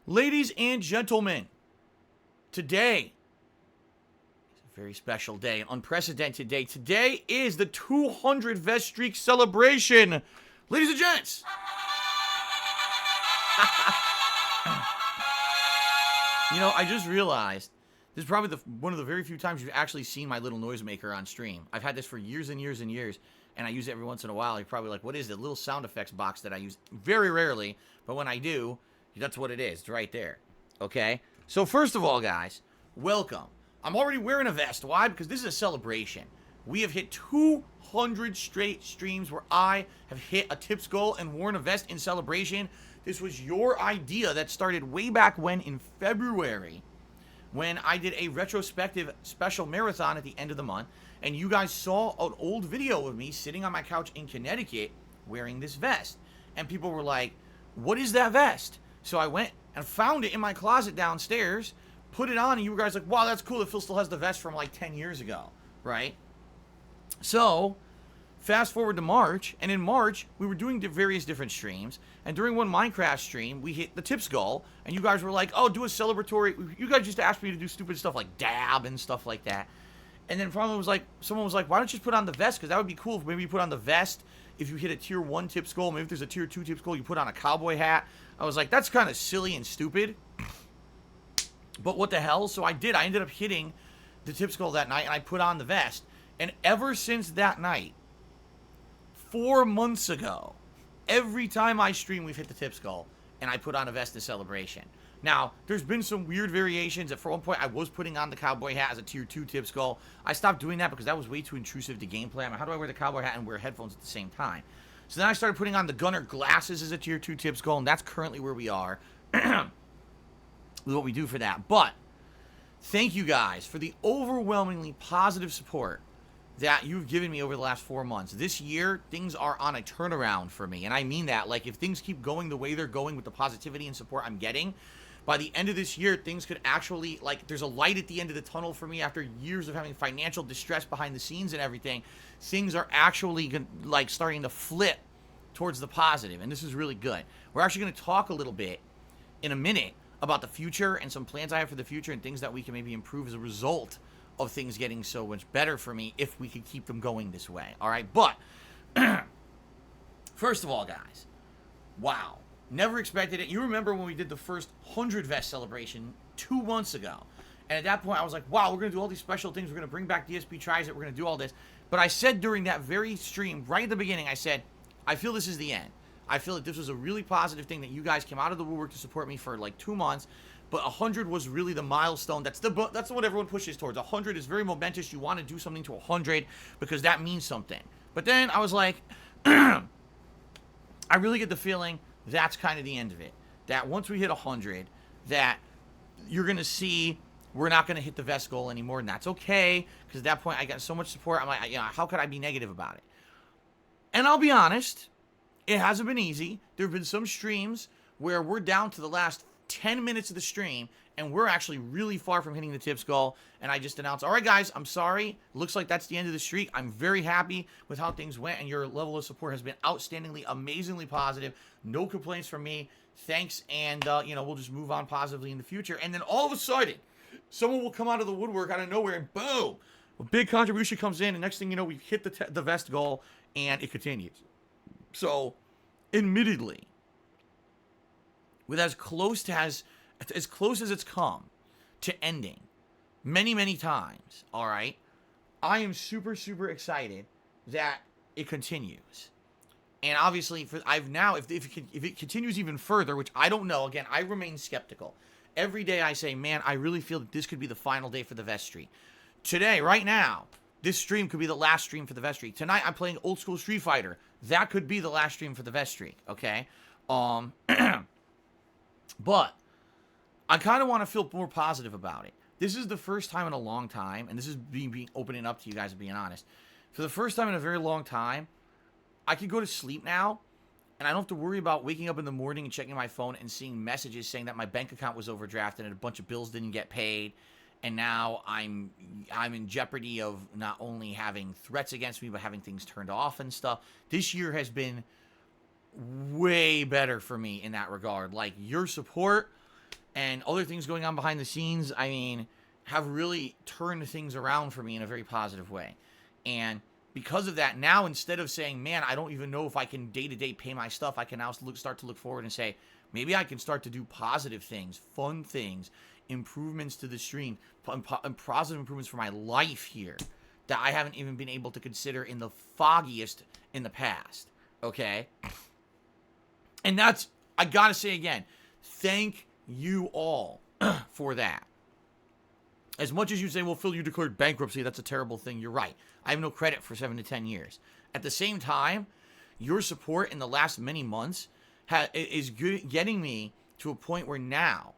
Ladies and gentlemen, today is a very special day, an unprecedented day. Today is the 200 vest streak celebration. Ladies and gents. You know, I just realized this is probably one of the very few times you've actually seen my little noisemaker on stream. I've had this for years and years and years, and I use it every once in a while. You're probably like, what is it? Little sound effects box that I use very rarely, but when I do, that's what it is. It's right there. Okay? So first of all, guys, welcome. I'm already wearing a vest. Why? Because this is a celebration. We have hit 200 straight streams where I have hit a tips goal and worn a vest in celebration. This was your idea that started way back when in February, when I did a retrospective special marathon at the end of the month, and you guys saw an old video of me sitting on my couch in Connecticut wearing this vest. And people were like, what is that vest? So I went and found it in my closet downstairs, put it on, and you guys were like, wow, that's cool that Phil still has the vest from like 10 years ago, right? So, fast forward to March, and in March, we were doing various different streams, and during one Minecraft stream, we hit the tips goal, and you guys were like, oh, do a celebratory, you guys used to ask me to do stupid stuff like dab and stuff like that, and then someone was like, why don't you just put on the vest, because that would be cool if maybe you put on the vest, if you hit a tier 1 tips goal, maybe if there's a tier 2 tips goal, you put on a cowboy hat. I was like, that's kind of silly and stupid, but what the hell, so I did, I ended up hitting the tips goal that night, and I put on the vest, and ever since that night, 4 months ago, every time I stream, we've hit the tips goal, and I put on a vest in celebration. Now, there's been some weird variations. At one point, I was putting on the cowboy hat as a tier 2 tips goal. I stopped doing that because that was way too intrusive to gameplay. I mean, how do I wear the cowboy hat and wear headphones at the same time? So then I started putting on the gunner glasses as a tier 2 tips goal, and that's currently where we are with what we do for that. But thank you guys for the overwhelmingly positive support that you've given me over the last 4 months. This year, things are on a turnaround for me. And I mean that. Like, if things keep going the way they're going with the positivity and support I'm getting, by the end of this year, things could actually, like, there's a light at the end of the tunnel for me after years of having financial distress behind the scenes and everything. Things are actually, like, starting to flip towards the positive. And this is really good. We're actually going to talk a little bit in a minute about the future and some plans I have for the future and things that we can maybe improve as a result of things getting so much better for me if we could keep them going this way. All right, but first of all, guys, wow, never expected it. You remember when we did the first 100 vest celebration 2 months ago, and at that point I was like, wow, we're gonna do all these special things, we're gonna bring back DSP tries it, we're gonna do all this. But I said during that very stream right at the beginning, I said, I feel this is the end. I feel that this was a really positive thing, that you guys came out of the woodwork to support me for like 2 months. But 100 was really the milestone. That's what everyone pushes towards. 100 is very momentous. You want to do something to 100 because that means something. But then I was like, I really get the feeling that's kind of the end of it. That once we hit 100, that you're going to see we're not going to hit the vest goal anymore. And that's okay, because at that point I got so much support. I'm like, you know, how could I be negative about it? And I'll be honest, it hasn't been easy. There have been some streams where we're down to the last 10 minutes of the stream, and we're actually really far from hitting the tips goal, and I just announced, all right, guys, I'm sorry. Looks like that's the end of the streak. I'm very happy with how things went, and your level of support has been outstandingly, amazingly positive. No complaints from me. Thanks, and, you know, we'll just move on positively in the future. And then all of a sudden, someone will come out of the woodwork out of nowhere, and boom, a big contribution comes in, and next thing you know, we've hit the vest goal, and it continues. So, admittedly, with as close as it's come to ending many times, all right, I am super excited that it continues. And obviously, if it continues even further, which I don't know, again, I remain skeptical. Every day I say, man, I really feel that this could be the final day for the vest streak. Today, right now, this stream could be the last stream for the vest streak. Tonight, I'm playing old school Street Fighter. That could be the last stream for the vest streak, okay? But I kind of want to feel more positive about it. This is the first time in a long time, and this is being opening up to you guys and being honest. For the first time in a very long time, I can go to sleep now, and I don't have to worry about waking up in the morning and checking my phone and seeing messages saying that my bank account was overdrafted and a bunch of bills didn't get paid, and now I'm in jeopardy of not only having threats against me, but having things turned off and stuff. This year has been way better for me in that regard. Like, your support and other things going on behind the scenes, I mean, have really turned things around for me in a very positive way. And because of that, now instead of saying, man, I don't even know if I can day-to-day pay my stuff, I can now start to look forward and say, maybe I can start to do positive things, fun things, improvements to the stream, and positive improvements for my life here that I haven't even been able to consider in the foggiest in the past, okay? And that's, I gotta say again, thank you all for that. As much as you say, well, Phil, you declared bankruptcy, that's a terrible thing, you're right. I have no credit for 7 to 10 years. At the same time, your support in the last many months is getting me to a point where now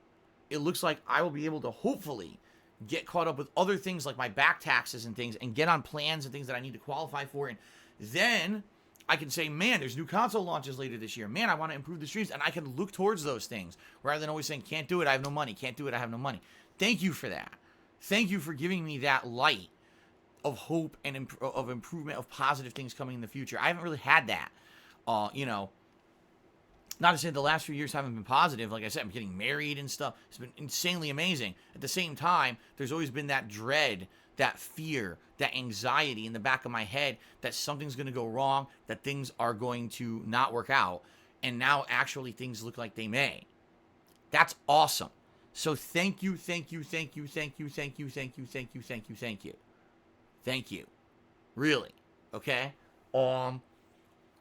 it looks like I will be able to hopefully get caught up with other things like my back taxes and things, and get on plans and things that I need to qualify for. And then I can say, man, there's new console launches later this year. Man, I want to improve the streams. And I can look towards those things rather than always saying, can't do it, I have no money. Can't do it, I have no money. Thank you for that. Thank you for giving me that light of hope and of improvement, of positive things coming in the future. I haven't really had that. You know, not to say the last few years haven't been positive. Like I said, I'm getting married and stuff. It's been insanely amazing. At the same time, there's always been that dread, that fear, that anxiety in the back of my head that something's going to go wrong, that things are going to not work out. And now actually things look like they may. That's awesome. So thank you, thank you, thank you, thank you, thank you, thank you, thank you, thank you, thank you. Thank you. Really. Okay?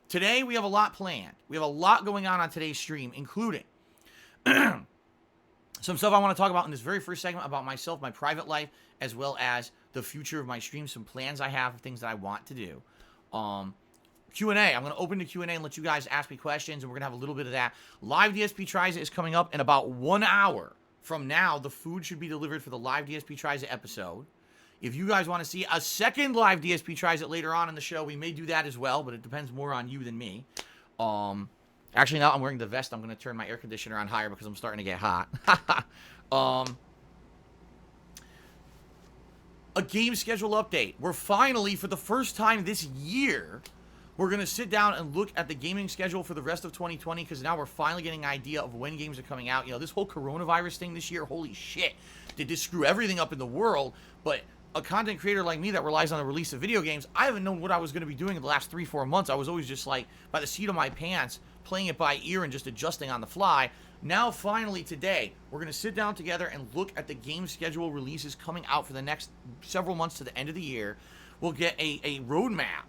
Today we have a lot planned. We have a lot going on today's stream, including some stuff I want to talk about in this very first segment about myself, my private life, as well as the future of my stream, some plans I have, things that I want to do. Q&A. I'm going to open the Q&A and let you guys ask me questions, and we're going to have a little bit of that. Live DSP Tries It is coming up in about 1 hour from now. The food should be delivered for the live DSP Tries It episode. If you guys want to see a second live DSP Tries It later on in the show, we may do that as well, but it depends more on you than me. Actually, now I'm wearing the vest. I'm going to turn my air conditioner on higher because I'm starting to get hot. A game schedule update. We're finally, for the first time this year, we're going to sit down and look at the gaming schedule for the rest of 2020, because now we're finally getting an idea of when games are coming out. You know, this whole coronavirus thing this year, holy shit, did this screw everything up in the world. But a content creator like me that relies on the release of video games, I haven't known what I was going to be doing in the last 3-4 months. I was always just like by the seat of my pants, playing it by ear and just adjusting on the fly. Now, finally, today, we're going to sit down together and look at the game schedule releases coming out for the next several months to the end of the year. We'll get a roadmap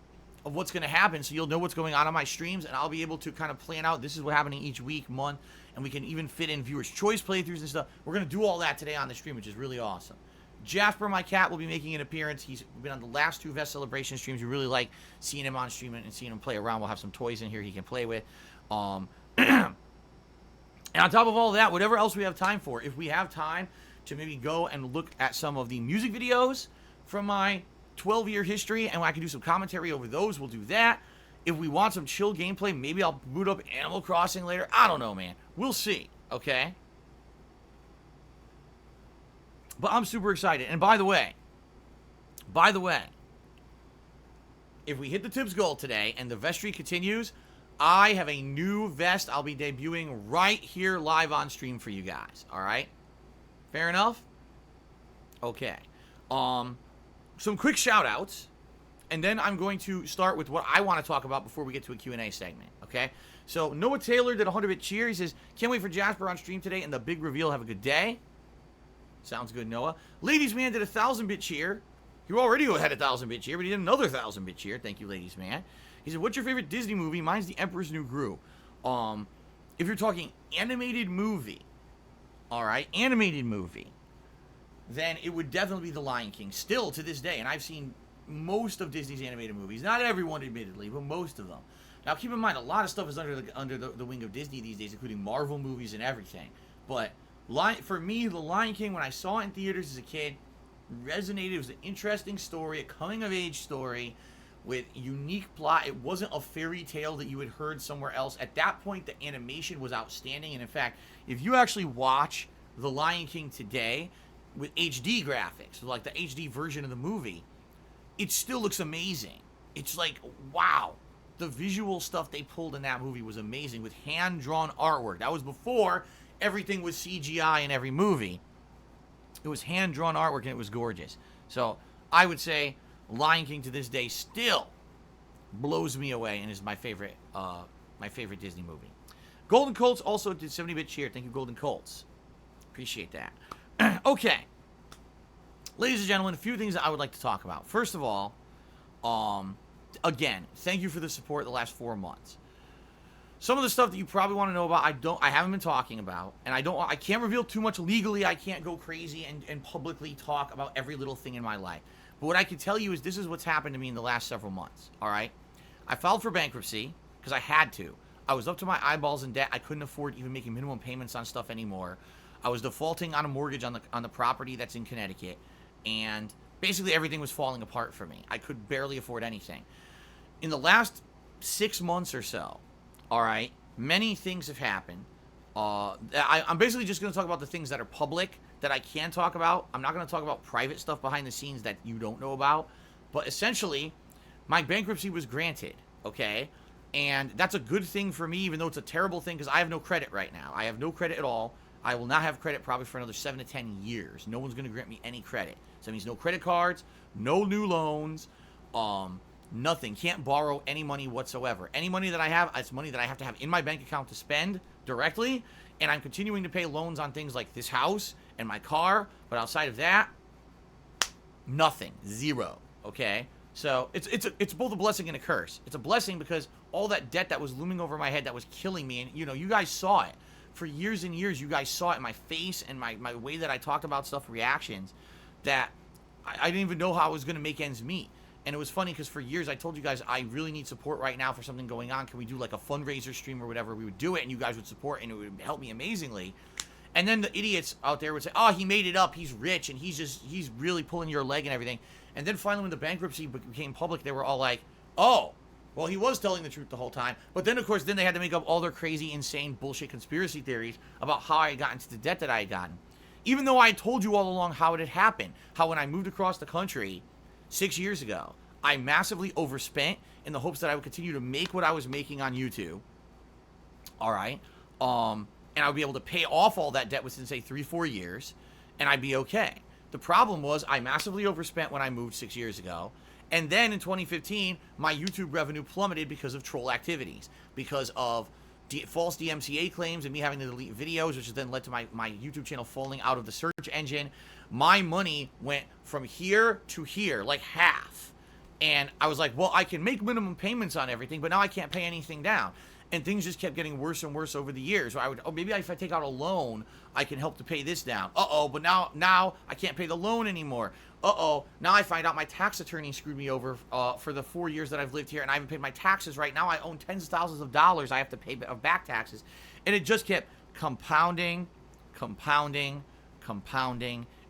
of what's going to happen, so you'll know what's going on my streams, and I'll be able to kind of plan out, this is what's happening each week, month, and we can even fit in viewers' choice playthroughs and stuff. We're going to do all that today on the stream, which is really awesome. Jasper, my cat, will be making an appearance. He's been on the last 2 Vest Celebration streams. We really like seeing him on stream and seeing him play around. We'll have some toys in here he can play with. And on top of all of that, whatever else we have time for, if we have time to maybe go and look at some of the music videos from my 12-year history, and I can do some commentary over those, we'll do that. If we want some chill gameplay, maybe I'll boot up Animal Crossing later. I don't know, man. We'll see, okay? But I'm super excited. And by the way, if we hit the tips goal today and the vestry continues, I have a new vest I'll be debuting right here live on stream for you guys. All right? Fair enough? Okay. Some quick shout-outs, and then I'm going to start with what I want to talk about before we get to a Q&A segment, okay? So, Noah Taylor did a 100-bit cheer. He says, can't wait for Jasper on stream today and the big reveal. Have a good day. Sounds good, Noah. Ladies Man did a 1,000-bit cheer. He already had a 1,000-bit cheer, but he did another 1,000-bit cheer. Thank you, Ladies Man. He said, what's your favorite Disney movie? Mine's The Emperor's New Groove. If you're talking animated movie, all right, animated movie, then it would definitely be The Lion King, still to this day. And I've seen most of Disney's animated movies. Not everyone, admittedly, but most of them. Now, keep in mind, a lot of stuff is under the wing of Disney these days, including Marvel movies and everything. But for me, The Lion King, when I saw it in theaters as a kid, resonated. It was an interesting story, a coming-of-age story with unique plot. It wasn't a fairy tale that you had heard somewhere else. At that point, the animation was outstanding. And in fact, if you actually watch The Lion King today with HD graphics, like the HD version of the movie, it still looks amazing. It's like, wow. The visual stuff they pulled in that movie was amazing with hand-drawn artwork. That was before everything was CGI in every movie. It was hand-drawn artwork, and it was gorgeous. So I would say Lion King to this day still blows me away and is my favorite Disney movie. Golden Colts also did 70-bit cheer. Thank you, Golden Colts. Appreciate that. Okay. Ladies and gentlemen, a few things that I would like to talk about. First of all, again, thank you for the support the last 4 months. Some of the stuff that you probably want to know about, I haven't been talking about, and I can't reveal too much legally. I can't go crazy and publicly talk about every little thing in my life. But what I can tell you is this is what's happened to me in the last several months, all right? I filed for bankruptcy because I had to. I was up to my eyeballs in debt. I couldn't afford even making minimum payments on stuff anymore. I was defaulting on a mortgage on the property that's in Connecticut, and basically everything was falling apart for me. I could barely afford anything. In the last 6 months or so, all right, many things have happened. I'm basically just going to talk about the things that are public that I can talk about. I'm not going to talk about private stuff behind the scenes that you don't know about. But essentially, my bankruptcy was granted, okay? And that's a good thing for me, even though it's a terrible thing because I have no credit right now. I have no credit at all. I will not have credit probably for another 7 to 10 years. No one's going to grant me any credit. So that means no credit cards, no new loans, nothing. Can't borrow any money whatsoever. Any money that I have, it's money that I have to have in my bank account to spend directly. And I'm continuing to pay loans on things like this house and my car. But outside of that, nothing. Zero. Okay? So it's both a blessing and a curse. It's a blessing because all that debt that was looming over my head that was killing me, and you guys saw it. For years and years, you guys saw it in my face and my way that I talked about stuff, reactions, that I didn't even know how I was going to make ends meet. And it was funny because for years I told you guys I really need support right now for something going on. Can we do like a fundraiser stream or whatever? We would do it and you guys would support and it would help me amazingly. And then the idiots out there would say, oh, he made it up. He's rich and he's really pulling your leg and everything. And then finally when the bankruptcy became public, they were all like, oh, well, he was telling the truth the whole time. But then, of course, then they had to make up all their crazy, insane bullshit conspiracy theories about how I had gotten into the debt that I had gotten. Even though I told you all along how it had happened. How when I moved across the country 6 years ago, I massively overspent in the hopes that I would continue to make what I was making on YouTube. All right. And I would be able to pay off all that debt within, say, 3-4 years. And I'd be okay. The problem was I massively overspent when I moved 6 years ago. And then in 2015, my YouTube revenue plummeted because of troll activities. Because of false DMCA claims and me having to delete videos, which then led to my YouTube channel falling out of the search engine. My money went from here to here, like half. And I was like, well, I can make minimum payments on everything, but now I can't pay anything down. And things just kept getting worse and worse over the years. So I would, maybe if I take out a loan, I can help to pay this down. But now I can't pay the loan anymore. Now I find out my tax attorney screwed me over for the 4 years that I've lived here, and I haven't paid my taxes. Right now I own tens of thousands of dollars I have to pay of back taxes. And it just kept compounding.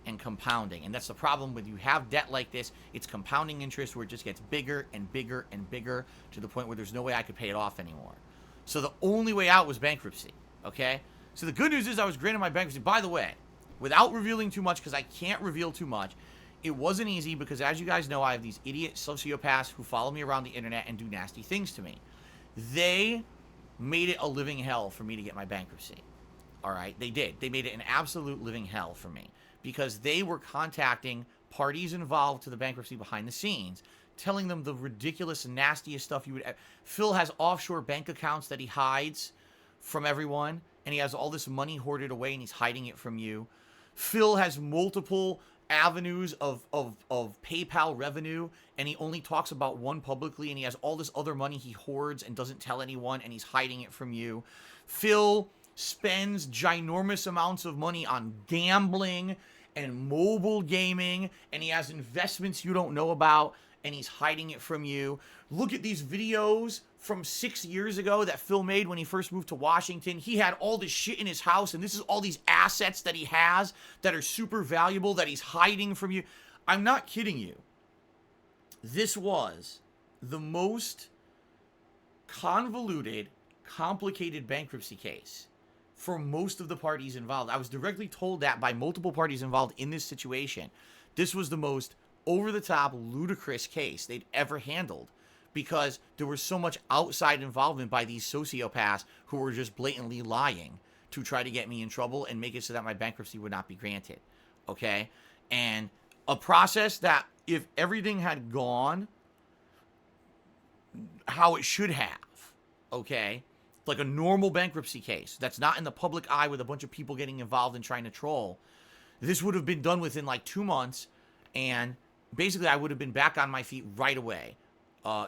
And compounding. And that's the problem when you have debt like this. It's compounding interest where it just gets bigger and bigger and bigger to the point where there's no way I could pay it off anymore. So the only way out was bankruptcy, okay? So the good news is I was granted my bankruptcy. By the way, without revealing too much, because I can't reveal too much, it wasn't easy because, as you guys know, I have these idiot sociopaths who follow me around the internet and do nasty things to me. They made it a living hell for me to get my bankruptcy, all right? They did. They made it an absolute living hell for me because they were contacting parties involved to the bankruptcy behind the scenes, telling them the ridiculous and nastiest stuff you would... Phil has offshore bank accounts that he hides from everyone, and he has all this money hoarded away, and he's hiding it from you. Phil has multiple avenues of PayPal revenue, and he only talks about one publicly, and he has all this other money he hoards and doesn't tell anyone, and he's hiding it from you. Phil spends ginormous amounts of money on gambling and mobile gaming, and he has investments you don't know about, and he's hiding it from you. Look at these videos from 6 years ago that Phil made when he first moved to Washington. He had all this shit in his house, and this is all these assets that he has that are super valuable that he's hiding from you. I'm not kidding you. This was the most convoluted, complicated bankruptcy case for most of the parties involved. I was directly told that by multiple parties involved in this situation. This was the most over-the-top, ludicrous case they'd ever handled because there was so much outside involvement by these sociopaths who were just blatantly lying to try to get me in trouble and make it so that my bankruptcy would not be granted. Okay? And a process that if everything had gone how it should have, okay, like a normal bankruptcy case that's not in the public eye with a bunch of people getting involved and trying to troll, this would have been done within like 2 months, and basically I would have been back on my feet right away,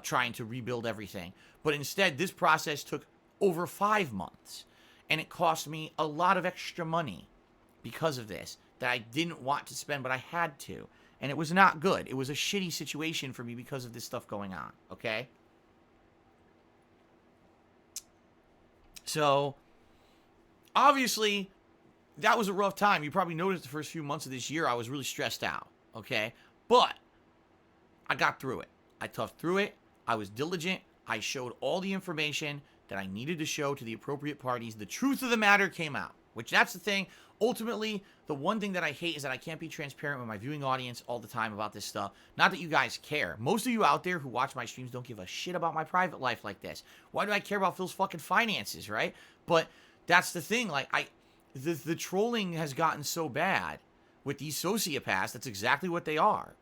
trying to rebuild everything. But instead, this process took over 5 months, and it cost me a lot of extra money because of this that I didn't want to spend, but I had to. And it was not good. It was a shitty situation for me because of this stuff going on, okay? So, obviously, that was a rough time. You probably noticed the first few months of this year I was really stressed out, okay? But I got through it. I toughed through it. I was diligent. I showed all the information that I needed to show to the appropriate parties. The truth of the matter came out, which that's the thing. Ultimately, the one thing that I hate is that I can't be transparent with my viewing audience all the time about this stuff. Not that you guys care. Most of you out there who watch my streams don't give a shit about my private life like this. Why do I care about Phil's fucking finances, right? But that's the thing. Like, the trolling has gotten so bad with these sociopaths, that's exactly what they are,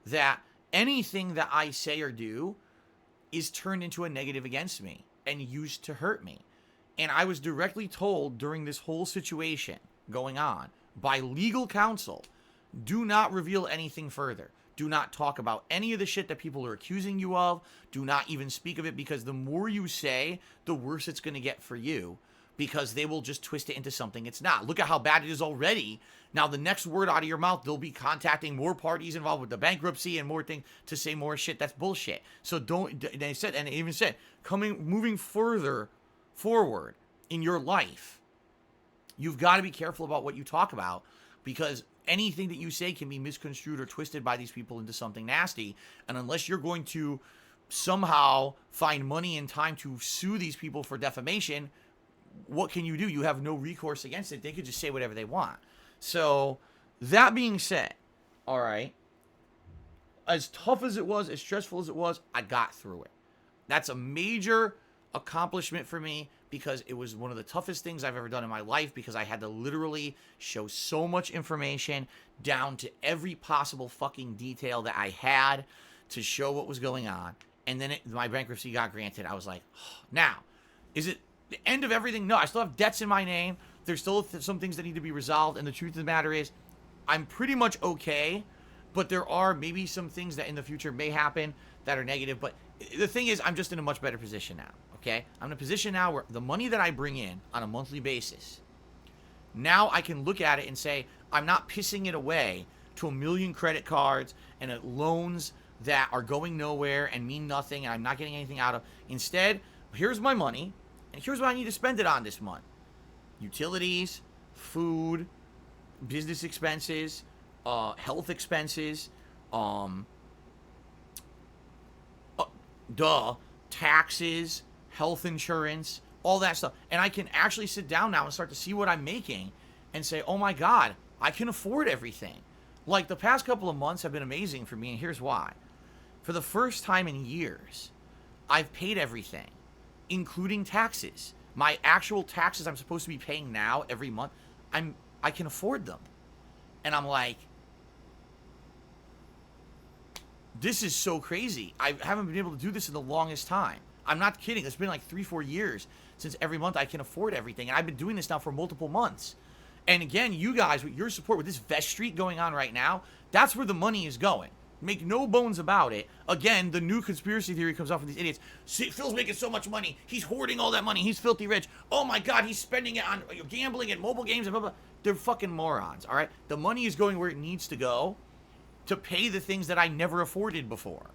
that anything that I say or do is turned into a negative against me and used to hurt me. And I was directly told during this whole situation going on by legal counsel, do not reveal anything further. Do not talk about any of the shit that people are accusing you of. Do not even speak of it, because the more you say, the worse it's going to get for you, because they will just twist it into something it's not. Look at how bad it is already. Now, the next word out of your mouth, they'll be contacting more parties involved with the bankruptcy and more things to say more shit. That's bullshit. So don't, they said, and they even said, moving further forward in your life, you've got to be careful about what you talk about, because anything that you say can be misconstrued or twisted by these people into something nasty. And unless you're going to somehow find money and time to sue these people for defamation, what can you do? You have no recourse against it. They could just say whatever they want. So, that being said, all right, as tough as it was, as stressful as it was, I got through it. That's a major accomplishment for me, because it was one of the toughest things I've ever done in my life, because I had to literally show so much information down to every possible fucking detail that I had to show what was going on. And then my bankruptcy got granted. I was like, oh, now, is it the end of everything? No, I still have debts in my name. There's still some things that need to be resolved. And the truth of the matter is, I'm pretty much okay, but there are maybe some things that in the future may happen that are negative. But the thing is, I'm just in a much better position now, okay? I'm in a position now where the money that I bring in on a monthly basis, now I can look at it and say, I'm not pissing it away to 1 million credit cards and loans that are going nowhere and mean nothing and I'm not getting anything out of. Instead, here's my money, and here's what I need to spend it on this month. Utilities, food, business expenses, health expenses, taxes, health insurance, all that stuff. And I can actually sit down now and start to see what I'm making and say, oh my God, I can afford everything. Like, the past couple of months have been amazing for me, and here's why. For the first time in years, I've paid everything, including taxes. My actual taxes I'm supposed to be paying now every month, I can afford them. And I'm like, this is so crazy. I haven't been able to do this in the longest time. I'm not kidding. It's been like 3-4 years since every month I can afford everything. And I've been doing this now for multiple months. And again, you guys, with your support, with this vest streak going on right now, that's where the money is going. Make no bones about it. Again, the new conspiracy theory comes off of these idiots. See, Phil's making so much money. He's hoarding all that money. He's filthy rich. Oh my God, he's spending it on gambling and mobile games and blah, blah. They're fucking morons, all right? The money is going where it needs to go to pay the things that I never afforded before.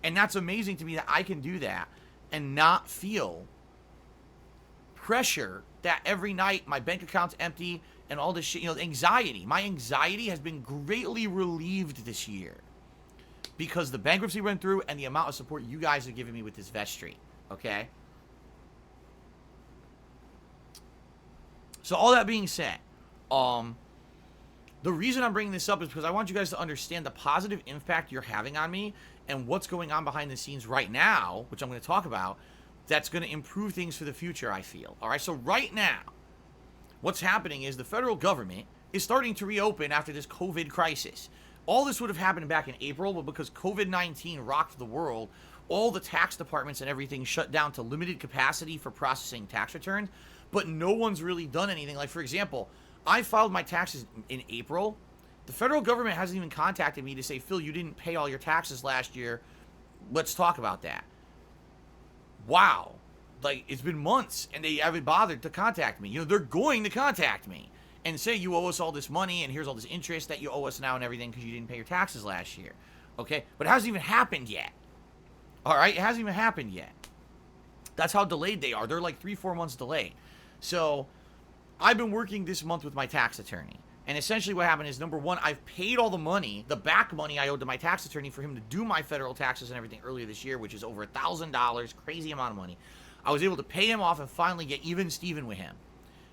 And that's amazing to me that I can do that and not feel pressure that every night my bank account's empty and all this shit, anxiety. My anxiety has been greatly relieved this year because the bankruptcy went through and the amount of support you guys are giving me with this vest streak, okay? So all that being said, the reason I'm bringing this up is because I want you guys to understand the positive impact you're having on me and what's going on behind the scenes right now, which I'm going to talk about, that's going to improve things for the future, I feel. All right, so right now, what's happening is the federal government is starting to reopen after this COVID crisis. All this would have happened back in April, but because COVID-19 rocked the world, all the tax departments and everything shut down to limited capacity for processing tax returns, but no one's really done anything. Like, for example, I filed my taxes in April. The federal government hasn't even contacted me to say, Phil, you didn't pay all your taxes last year. Let's talk about that. Wow. Like, it's been months, and they haven't bothered to contact me. You know, they're going to contact me and say, you owe us all this money, and here's all this interest that you owe us now and everything because you didn't pay your taxes last year. Okay? But it hasn't even happened yet. All right? It hasn't even happened yet. That's how delayed they are. They're like 3-4 months delayed. So, I've been working this month with my tax attorney. And essentially what happened is, number one, I've paid all the money, the back money I owed to my tax attorney for him to do my federal taxes and everything earlier this year, which is over $1,000, crazy amount of money. I was able to pay him off and finally get even Steven with him.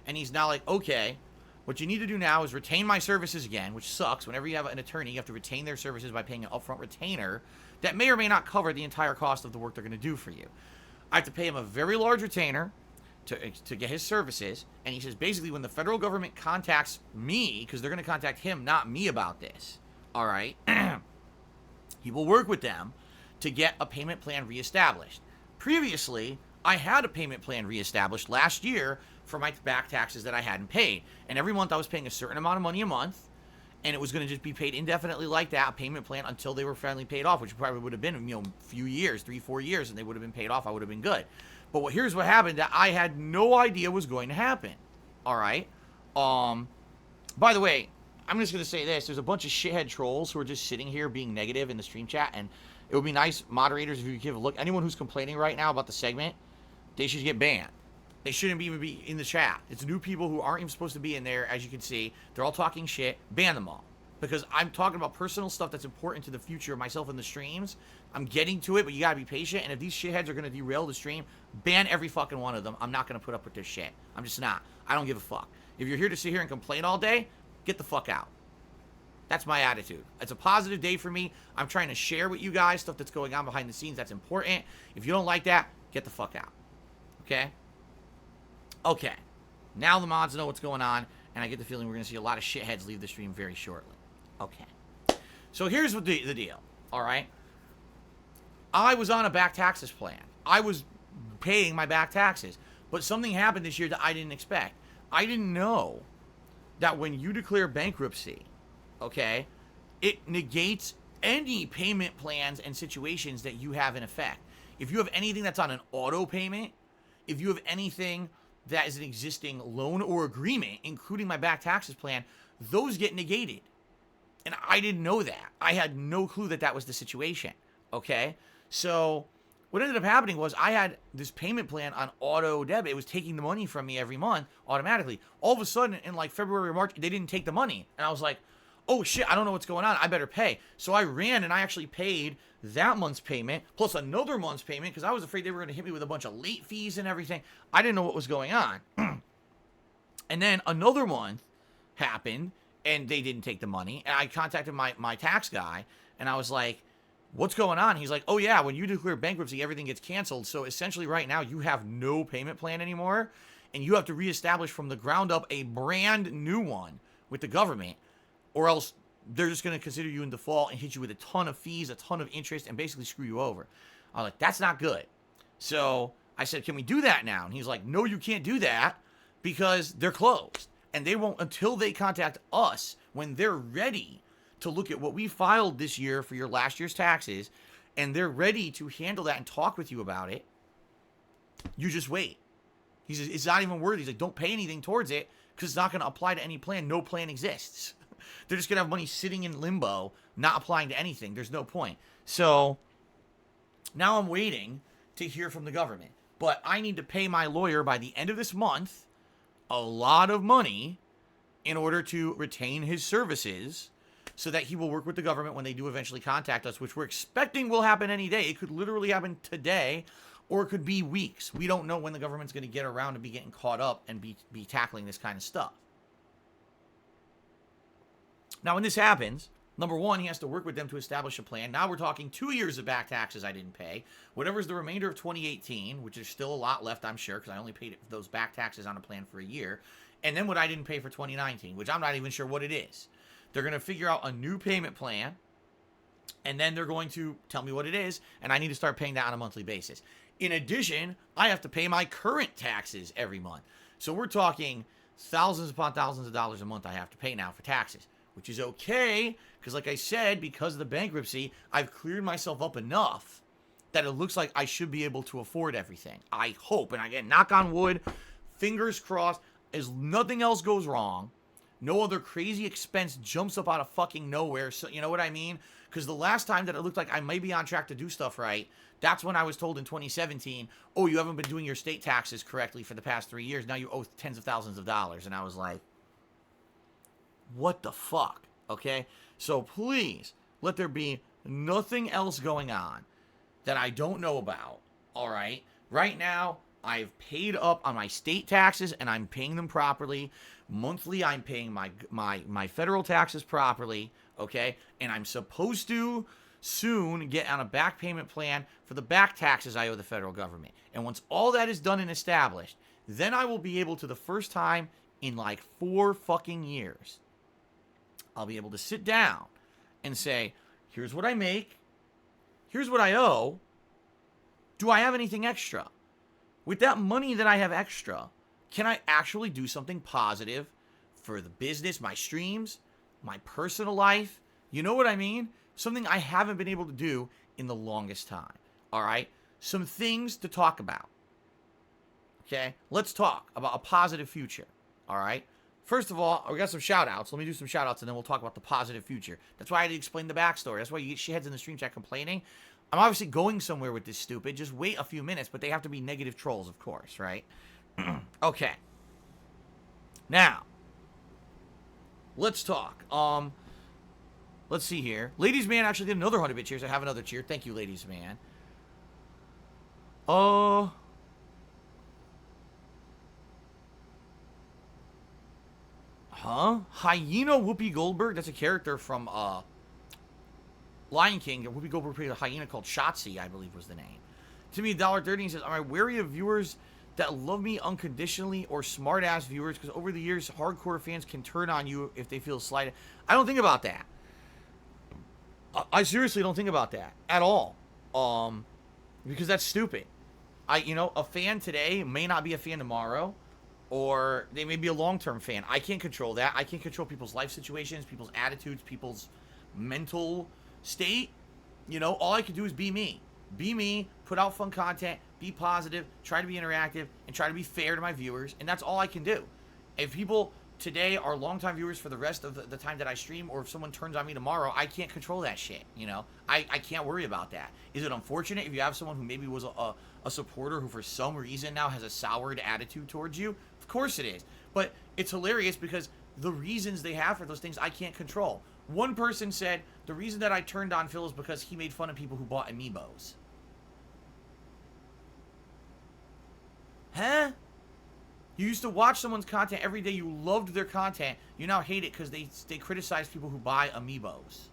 And he's now like, okay, what you need to do now is retain my services again, which sucks. Whenever you have an attorney, you have to retain their services by paying an upfront retainer that may or may not cover the entire cost of the work they're going to do for you. I have to pay him a very large retainer to get his services, and he says basically when the federal government contacts me, because they're going to contact him, not me, about this, all right, he will work with them to get a payment plan reestablished. Previously, I had a payment plan reestablished last year for my back taxes that I hadn't paid, and every month I was paying a certain amount of money a month, and it was going to just be paid indefinitely like that, a payment plan, until they were finally paid off, which probably would have been, you know, a few years, 3-4 years, and they would have been paid off. I would have been good. But here's what happened that I had no idea was going to happen. All right. By the way, I'm just going to say this. There's a bunch of shithead trolls who are just sitting here being negative in the stream chat, and it would be nice, moderators, if you could give a look. Anyone who's complaining right now about the segment, they should get banned. They shouldn't even be in the chat. It's new people who aren't even supposed to be in there, as you can see. They're all talking shit. Ban them all. Because I'm talking about personal stuff that's important to the future of myself in the streams. I'm getting to it, but you gotta be patient. And if these shitheads are gonna derail the stream, ban every fucking one of them. I'm not gonna put up with their shit. I'm just not. I don't give a fuck. If you're here to sit here and complain all day, get the fuck out. That's my attitude. It's a positive day for me. I'm trying to share with you guys stuff that's going on behind the scenes that's important. If you don't like that, get the fuck out. Okay? Okay. Now the mods know what's going on, and I get the feeling we're gonna see a lot of shitheads leave the stream very shortly. Okay. So here's what the deal. All right. I was on a back taxes plan. I was paying my back taxes. But something happened this year that I didn't expect. I didn't know that when you declare bankruptcy, okay, it negates any payment plans and situations that you have in effect. If you have anything that's on an auto payment, if you have anything that is an existing loan or agreement, including my back taxes plan, those get negated. And I didn't know that. I had no clue that that was the situation, okay? So what ended up happening was I had this payment plan on auto debit. It was taking the money from me every month automatically. All of a sudden, in like February or March, they didn't take the money. And I was like, oh shit, I don't know what's going on. I better pay. So I ran and I actually paid that month's payment plus another month's payment because I was afraid they were going to hit me with a bunch of late fees and everything. I didn't know what was going on. And then another month happened, and they didn't take the money. And I contacted my tax guy, and I was like, what's going on? He's like, oh yeah, when you declare bankruptcy, everything gets canceled. So essentially right now, you have no payment plan anymore, and you have to reestablish from the ground up a brand new one with the government, or else they're just going to consider you in default and hit you with a ton of fees, a ton of interest, and basically screw you over. I was like, that's not good. So I said, can we do that now? And he's like, no, you can't do that because they're closed. And they won't until they contact us when they're ready to look at what we filed this year for your last year's taxes, and they're ready to handle that and talk with you about it. You just wait. He says, it's not even worth it. He's like, don't pay anything towards it because it's not going to apply to any plan. No plan exists. They're just going to have money sitting in limbo, not applying to anything. There's no point. So now I'm waiting to hear from the government. But I need to pay my lawyer by the end of this month a lot of money in order to retain his services so that he will work with the government when they do eventually contact us, which we're expecting will happen any day. It could literally happen today, or it could be weeks. We don't know when the government's going to get around to be getting caught up and be tackling this kind of stuff. Now, when this happens, number one, he has to work with them to establish a plan. Now we're talking 2 years of back taxes I didn't pay. Whatever's the remainder of 2018, which is still a lot left, I'm sure, because I only paid those back taxes on a plan for a year. and then what I didn't pay for 2019, which I'm not even sure what it is. They're going to figure out a new payment plan, and then they're going to tell me what it is, and I need to start paying that on a monthly basis. In addition, I have to pay my current taxes every month. So we're talking thousands upon thousands of dollars a month I have to pay now for taxes, which is okay, because like I said, because of the bankruptcy, I've cleared myself up enough that it looks like I should be able to afford everything. I hope, and again, knock on wood, fingers crossed, as nothing else goes wrong, no other crazy expense jumps up out of fucking nowhere, so you know what I mean? Because the last time that it looked like I may be on track to do stuff right, that's when I was told in 2017, oh, you haven't been doing your state taxes correctly for the past 3 years, now you owe tens of thousands of dollars, and I was like, what the fuck, okay? So please, let there be nothing else going on that I don't know about, all right? Right now, I've paid up on my state taxes, and I'm paying them properly. Monthly, I'm paying my federal taxes properly, okay? And I'm supposed to soon get on a back payment plan for the back taxes I owe the federal government. And once all that is done and established, then I will be able to, the first time in like 4 fucking years, I'll be able to sit down and say, here's what I make, here's what I owe, do I have anything extra? With that money that I have extra, can I actually do something positive for the business, my streams, my personal life? You know what I mean? Something I haven't been able to do in the longest time. All right? Some things to talk about. Okay? Let's talk about a positive future. All right? First of all, we got some shout-outs. Let me do some shout-outs, and then we'll talk about the positive future. That's why I had to explain the backstory. That's why you get shitheads in the stream chat complaining. I'm obviously going somewhere with this stupid. Just wait a few minutes, but they have to be negative trolls, of course, right? Okay. Now, let's talk. Let's see here. Ladies Man actually did another 100-bit cheers. I have another cheer. Thank you, Ladies Man. Huh? Hyena Whoopi Goldberg. That's a character from Lion King. Whoopi Goldberg played a hyena called Shotzi, I believe was the name. To me, $1.30 says, am I wary of viewers that love me unconditionally or smart-ass viewers? Because over the years, hardcore fans can turn on you if they feel slighted. I don't think about that. I seriously don't think about that at all. Because that's stupid. A fan today may not be a fan tomorrow, or they may be a long-term fan. I can't control that. I can't control people's life situations, people's attitudes, people's mental state. All I can do is be me. Be me, put out fun content, be positive, try to be interactive, and try to be fair to my viewers, and that's all I can do. If people today are longtime viewers for the rest of the time that I stream, or if someone turns on me tomorrow, I can't control that shit, I can't worry about that. Is it unfortunate if you have someone who maybe was a supporter who for some reason now has a soured attitude towards you? Of course it is. But it's hilarious because the reasons they have for those things I can't control. One person said, the reason that I turned on Phil is because he made fun of people who bought amiibos. Huh? You used to watch someone's content every day. You loved their content. You now hate it because they criticize people who buy amiibos.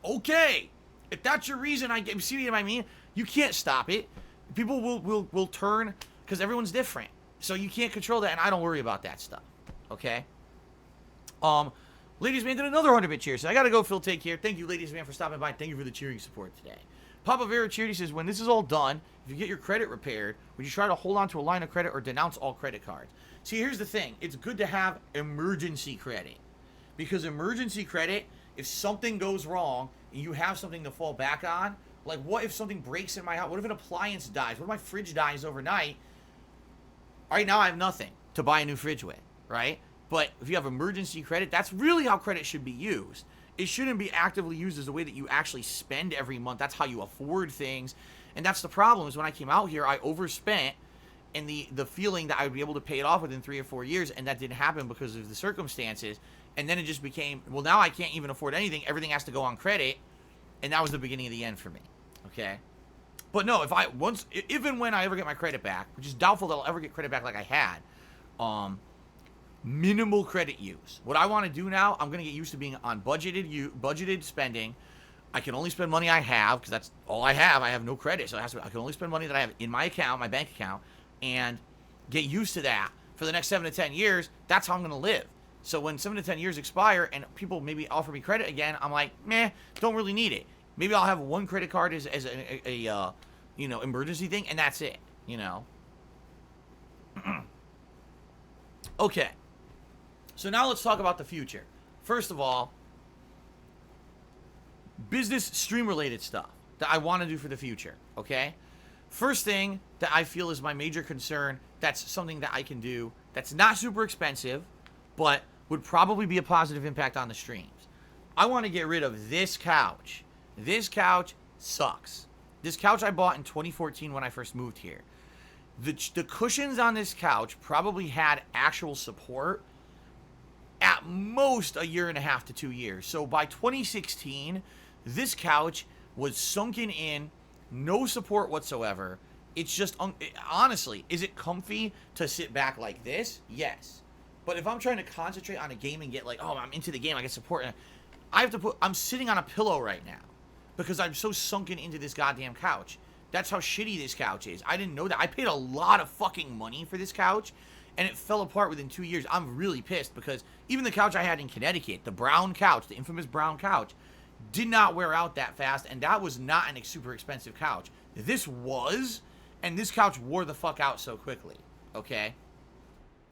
Okay. If that's your reason, see what I mean? You can't stop it. People will turn because everyone's different. So you can't control that, and I don't worry about that stuff. Okay? Ladies Man did another 100-bit cheer. So I gotta go, Phil. Take care. Thank you, Ladies Man, for stopping by. Thank you for the cheering support today. Papa Vera Charity says, when this is all done, if you get your credit repaired, would you try to hold on to a line of credit or denounce all credit cards? See, here's the thing. It's good to have emergency credit. Because emergency credit, if something goes wrong and you have something to fall back on, like what if something breaks in my house? What if an appliance dies? What if my fridge dies overnight? Right now I have nothing to buy a new fridge with, right? But if you have emergency credit, that's really how credit should be used. It shouldn't be actively used as a way that you actually spend every month. That's how you afford things. And that's the problem, is when I came out here, I overspent, and the feeling that I would be able to pay it off within 3 or 4 years, and that didn't happen because of the circumstances. And then it just became, well, now I can't even afford anything. Everything has to go on credit. And that was the beginning of the end for me. Okay? But no, even when I ever get my credit back, which is doubtful that I'll ever get credit back like I had, minimal credit use. What I want to do now, I'm going to get used to being on budgeted spending. I can only spend money I have, because that's all I have. I have no credit, so I can only spend money that I have in my account, my bank account, and get used to that for the next 7 to 10 years. That's how I'm going to live. So when 7 to 10 years expire and people maybe offer me credit again, I'm like, meh, don't really need it. Maybe I'll have one credit card as a you know, emergency thing, and that's it, you know. Okay. So now let's talk about the future. First of all, business stream related stuff that I want to do for the future, okay? First thing that I feel is my major concern, that's something that I can do that's not super expensive, but would probably be a positive impact on the streams. I want to get rid of this couch. This couch sucks. This couch I bought in 2014 when I first moved here. The cushions on this couch probably had actual support at most a year and a half to 2 years. So by 2016, this couch was sunken in, no support whatsoever. It's just, honestly, is it comfy to sit back like this? Yes. But if I'm trying to concentrate on a game and get like, oh, I'm into the game, I get support, I'm sitting on a pillow right now because I'm so sunken into this goddamn couch. That's how shitty this couch is. I didn't know that. I paid a lot of fucking money for this couch, and it fell apart within 2 years. I'm really pissed because even the couch I had in Connecticut, the brown couch, the infamous brown couch, did not wear out that fast, and that was not an super expensive couch. This was, and this couch wore the fuck out so quickly, okay?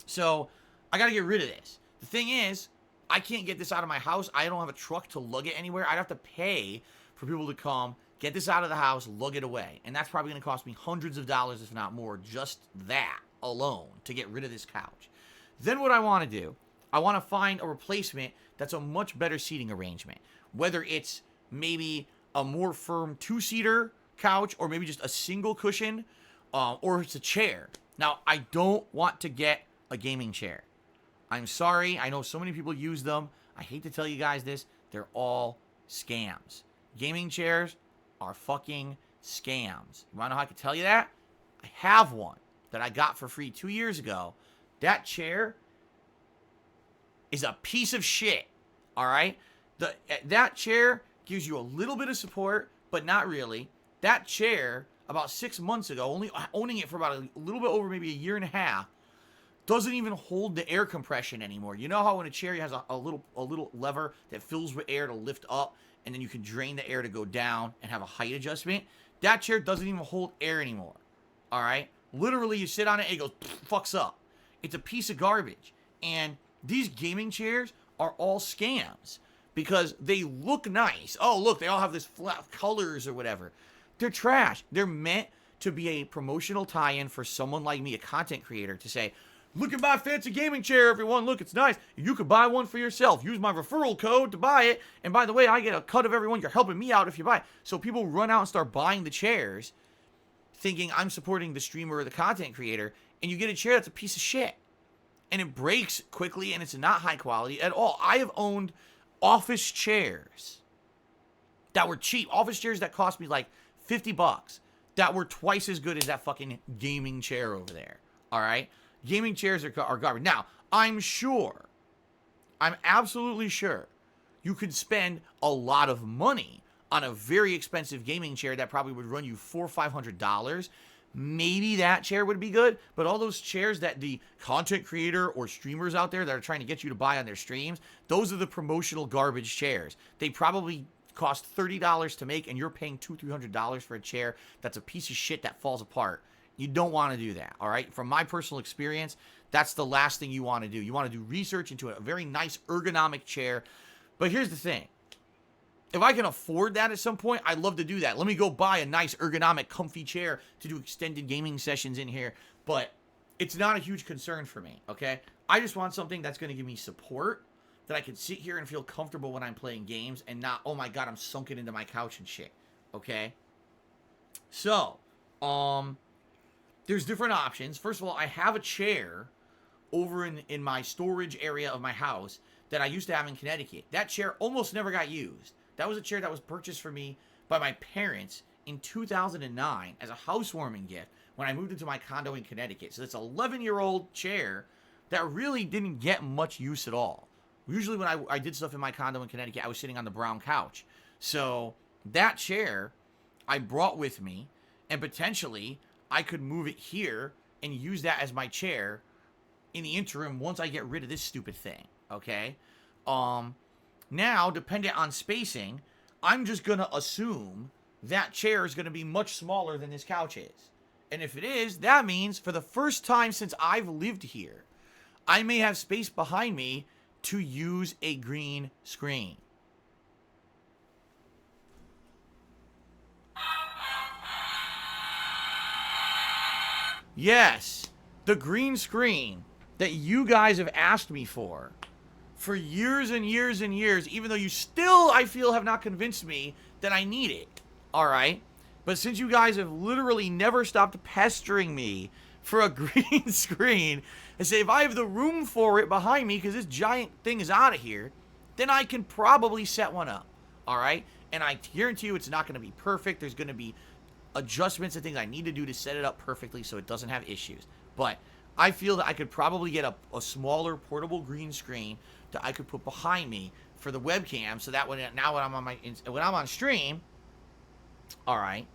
So, I gotta get rid of this. The thing is, I can't get this out of my house. I don't have a truck to lug it anywhere. I'd have to pay for people to come, get this out of the house, lug it away. And that's probably gonna cost me hundreds of dollars, if not more, just that alone, to get rid of this couch. Then what I wanna do, I wanna find a replacement that's a much better seating arrangement. Whether it's maybe a more firm two-seater couch, or maybe just a single cushion, or it's a chair. Now, I don't want to get a gaming chair. I'm sorry, I know so many people use them. I hate to tell you guys this, they're all scams. Gaming chairs are fucking scams. You wanna know how I can tell you that? I have one that I got for free 2 years ago. That chair is a piece of shit, all right? That chair gives you a little bit of support, but not really. That chair, about 6 months ago, only owning it for about a little bit over maybe a year and a half, doesn't even hold the air compression anymore. You know how when a chair has a little lever that fills with air to lift up, and then you can drain the air to go down and have a height adjustment? That chair doesn't even hold air anymore, all right? Literally, you sit on it, and it goes, fucks up. It's a piece of garbage. And these gaming chairs are all scams because they look nice. Oh, look, they all have this flat colors or whatever. They're trash. They're meant to be a promotional tie-in for someone like me, a content creator, to say, look at my fancy gaming chair, everyone. Look, it's nice. You could buy one for yourself. Use my referral code to buy it. And by the way, I get a cut of everyone. You're helping me out if you buy it. So people run out and start buying the chairs thinking I'm supporting the streamer or the content creator. And you get a chair that's a piece of shit. And it breaks quickly and it's not high quality at all. I have owned office chairs that were cheap. Office chairs that cost me like $50 that were twice as good as that fucking gaming chair over there. All right? Gaming chairs are garbage. Now, I'm absolutely sure you could spend a lot of money on a very expensive gaming chair that probably would run you $400 or $500. Maybe that chair would be good, but all those chairs that the content creator or streamers out there that are trying to get you to buy on their streams, those are the promotional garbage chairs. They probably cost $30 to make, and you're paying $200-$300 for a chair that's a piece of shit that falls apart. You don't want to do that, all right? From my personal experience, that's the last thing you want to do. You want to do research into a very nice ergonomic chair. But here's the thing. If I can afford that at some point, I'd love to do that. Let me go buy a nice ergonomic comfy chair to do extended gaming sessions in here. But it's not a huge concern for me, okay? I just want something that's going to give me support, that I can sit here and feel comfortable when I'm playing games and not, oh my God, I'm sunken into my couch and shit, okay? So, there's different options. First of all, I have a chair over in my storage area of my house that I used to have in Connecticut. That chair almost never got used. That was a chair that was purchased for me by my parents in 2009 as a housewarming gift when I moved into my condo in Connecticut. So it's an 11-year-old chair that really didn't get much use at all. Usually when I did stuff in my condo in Connecticut, I was sitting on the brown couch. So that chair I brought with me, and potentially I could move it here and use that as my chair in the interim once I get rid of this stupid thing, okay? Now, dependent on spacing, I'm just going to assume that chair is going to be much smaller than this couch is. And if it is, that means for the first time since I've lived here, I may have space behind me to use a green screen. Yes, the green screen that you guys have asked me for years and years and years, even though you still, I feel, have not convinced me that I need it. All right? But since you guys have literally never stopped pestering me for a green screen and say, if I have the room for it behind me because this giant thing is out of here, then I can probably set one up. All right? And I guarantee you it's not going to be perfect. There's going to be adjustments and things I need to do to set it up perfectly so it doesn't have issues. But I feel that I could probably get a smaller portable green screen that I could put behind me for the webcam, so that when I'm on stream, all right.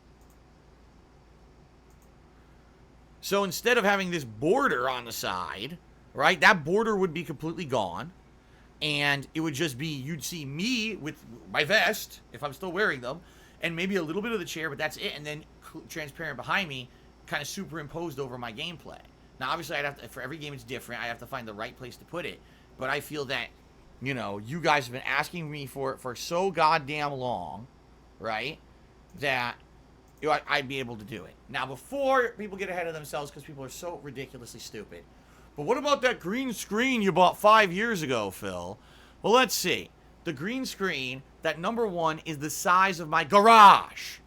So instead of having this border on the side, right, that border would be completely gone, and it would just be, you'd see me with my vest if I'm still wearing them, and maybe a little bit of the chair, but that's it, and then transparent behind me, kind of superimposed over my gameplay. Now, obviously, I'd have to, for every game it's different. I have to find the right place to put it. But I feel that, you know, you guys have been asking me for it for so goddamn long, right, that you know, I'd be able to do it. Now, before people get ahead of themselves, because people are so ridiculously stupid. But what about that green screen you bought 5 years ago, Phil? Well, let's see. The green screen, that number one, is the size of my garage.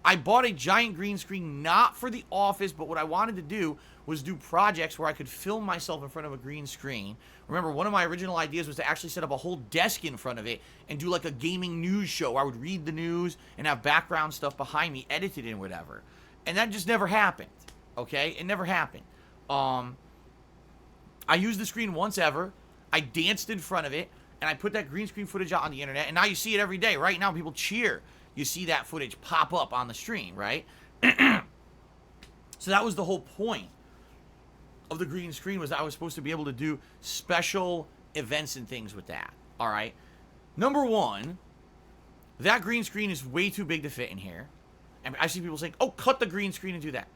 I bought a giant green screen not for the office, but what I wanted to do was do projects where I could film myself in front of a green screen. Remember, one of my original ideas was to actually set up a whole desk in front of it and do like a gaming news show where I would read the news and have background stuff behind me edited and whatever. And that just never happened, okay? It never happened. I used the screen once ever. I danced in front of it, and I put that green screen footage out on the internet, and now you see it every day. Right now, people cheer. You see that footage pop up on the stream, right? So that was the whole point of the green screen, was that I was supposed to be able to do special events and things with that, all right? Number one, that green screen is way too big to fit in here. And I see people saying, oh, cut the green screen and do that.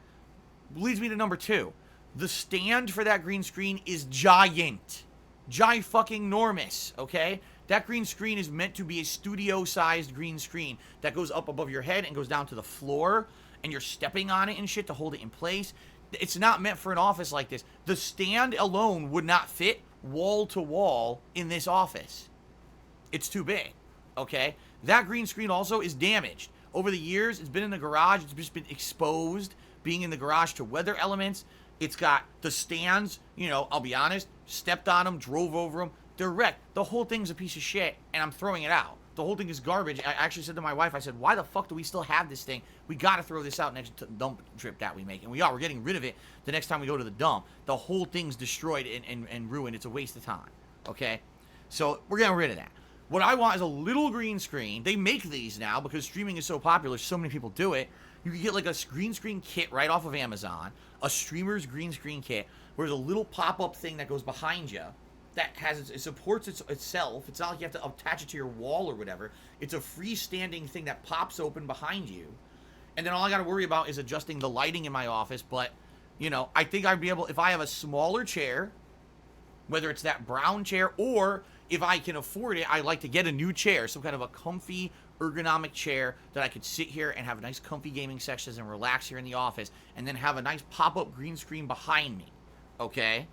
Leads me to number two. The stand for that green screen is giant. Fucking-normous, okay? That green screen is meant to be a studio-sized green screen that goes up above your head and goes down to the floor, and you're stepping on it and shit to hold it in place. It's not meant for an office like this. The stand alone would not fit wall to wall in this office. It's too big, okay? That green screen also is damaged. Over the years, it's been in the garage. It's just been exposed, being in the garage, to weather elements. It's got the stands, you know, I'll be honest, stepped on them, drove over them. They're wrecked. The whole thing's a piece of shit, and I'm throwing it out. The whole thing is garbage. I actually said to my wife, I said, why the fuck do we still have this thing? We got to throw this out next dump trip that we make. And we are. We're getting rid of it the next time we go to the dump. The whole thing's destroyed and ruined. It's a waste of time. Okay? So we're getting rid of that. What I want is a little green screen. They make these now because streaming is so popular. So many people do it. You can get like a green screen kit right off of Amazon. A streamer's green screen kit where there's a little pop-up thing that goes behind you. That has, it supports itself. It's not like you have to attach it to your wall or whatever. It's a freestanding thing that pops open behind you. And then all I got to worry about is adjusting the lighting in my office. But, you know, I think I'd be able, if I have a smaller chair, whether it's that brown chair, or if I can afford it, I'd like to get a new chair, some kind of a comfy, ergonomic chair that I could sit here and have nice comfy gaming sections and relax here in the office, and then have a nice pop-up green screen behind me. Okay?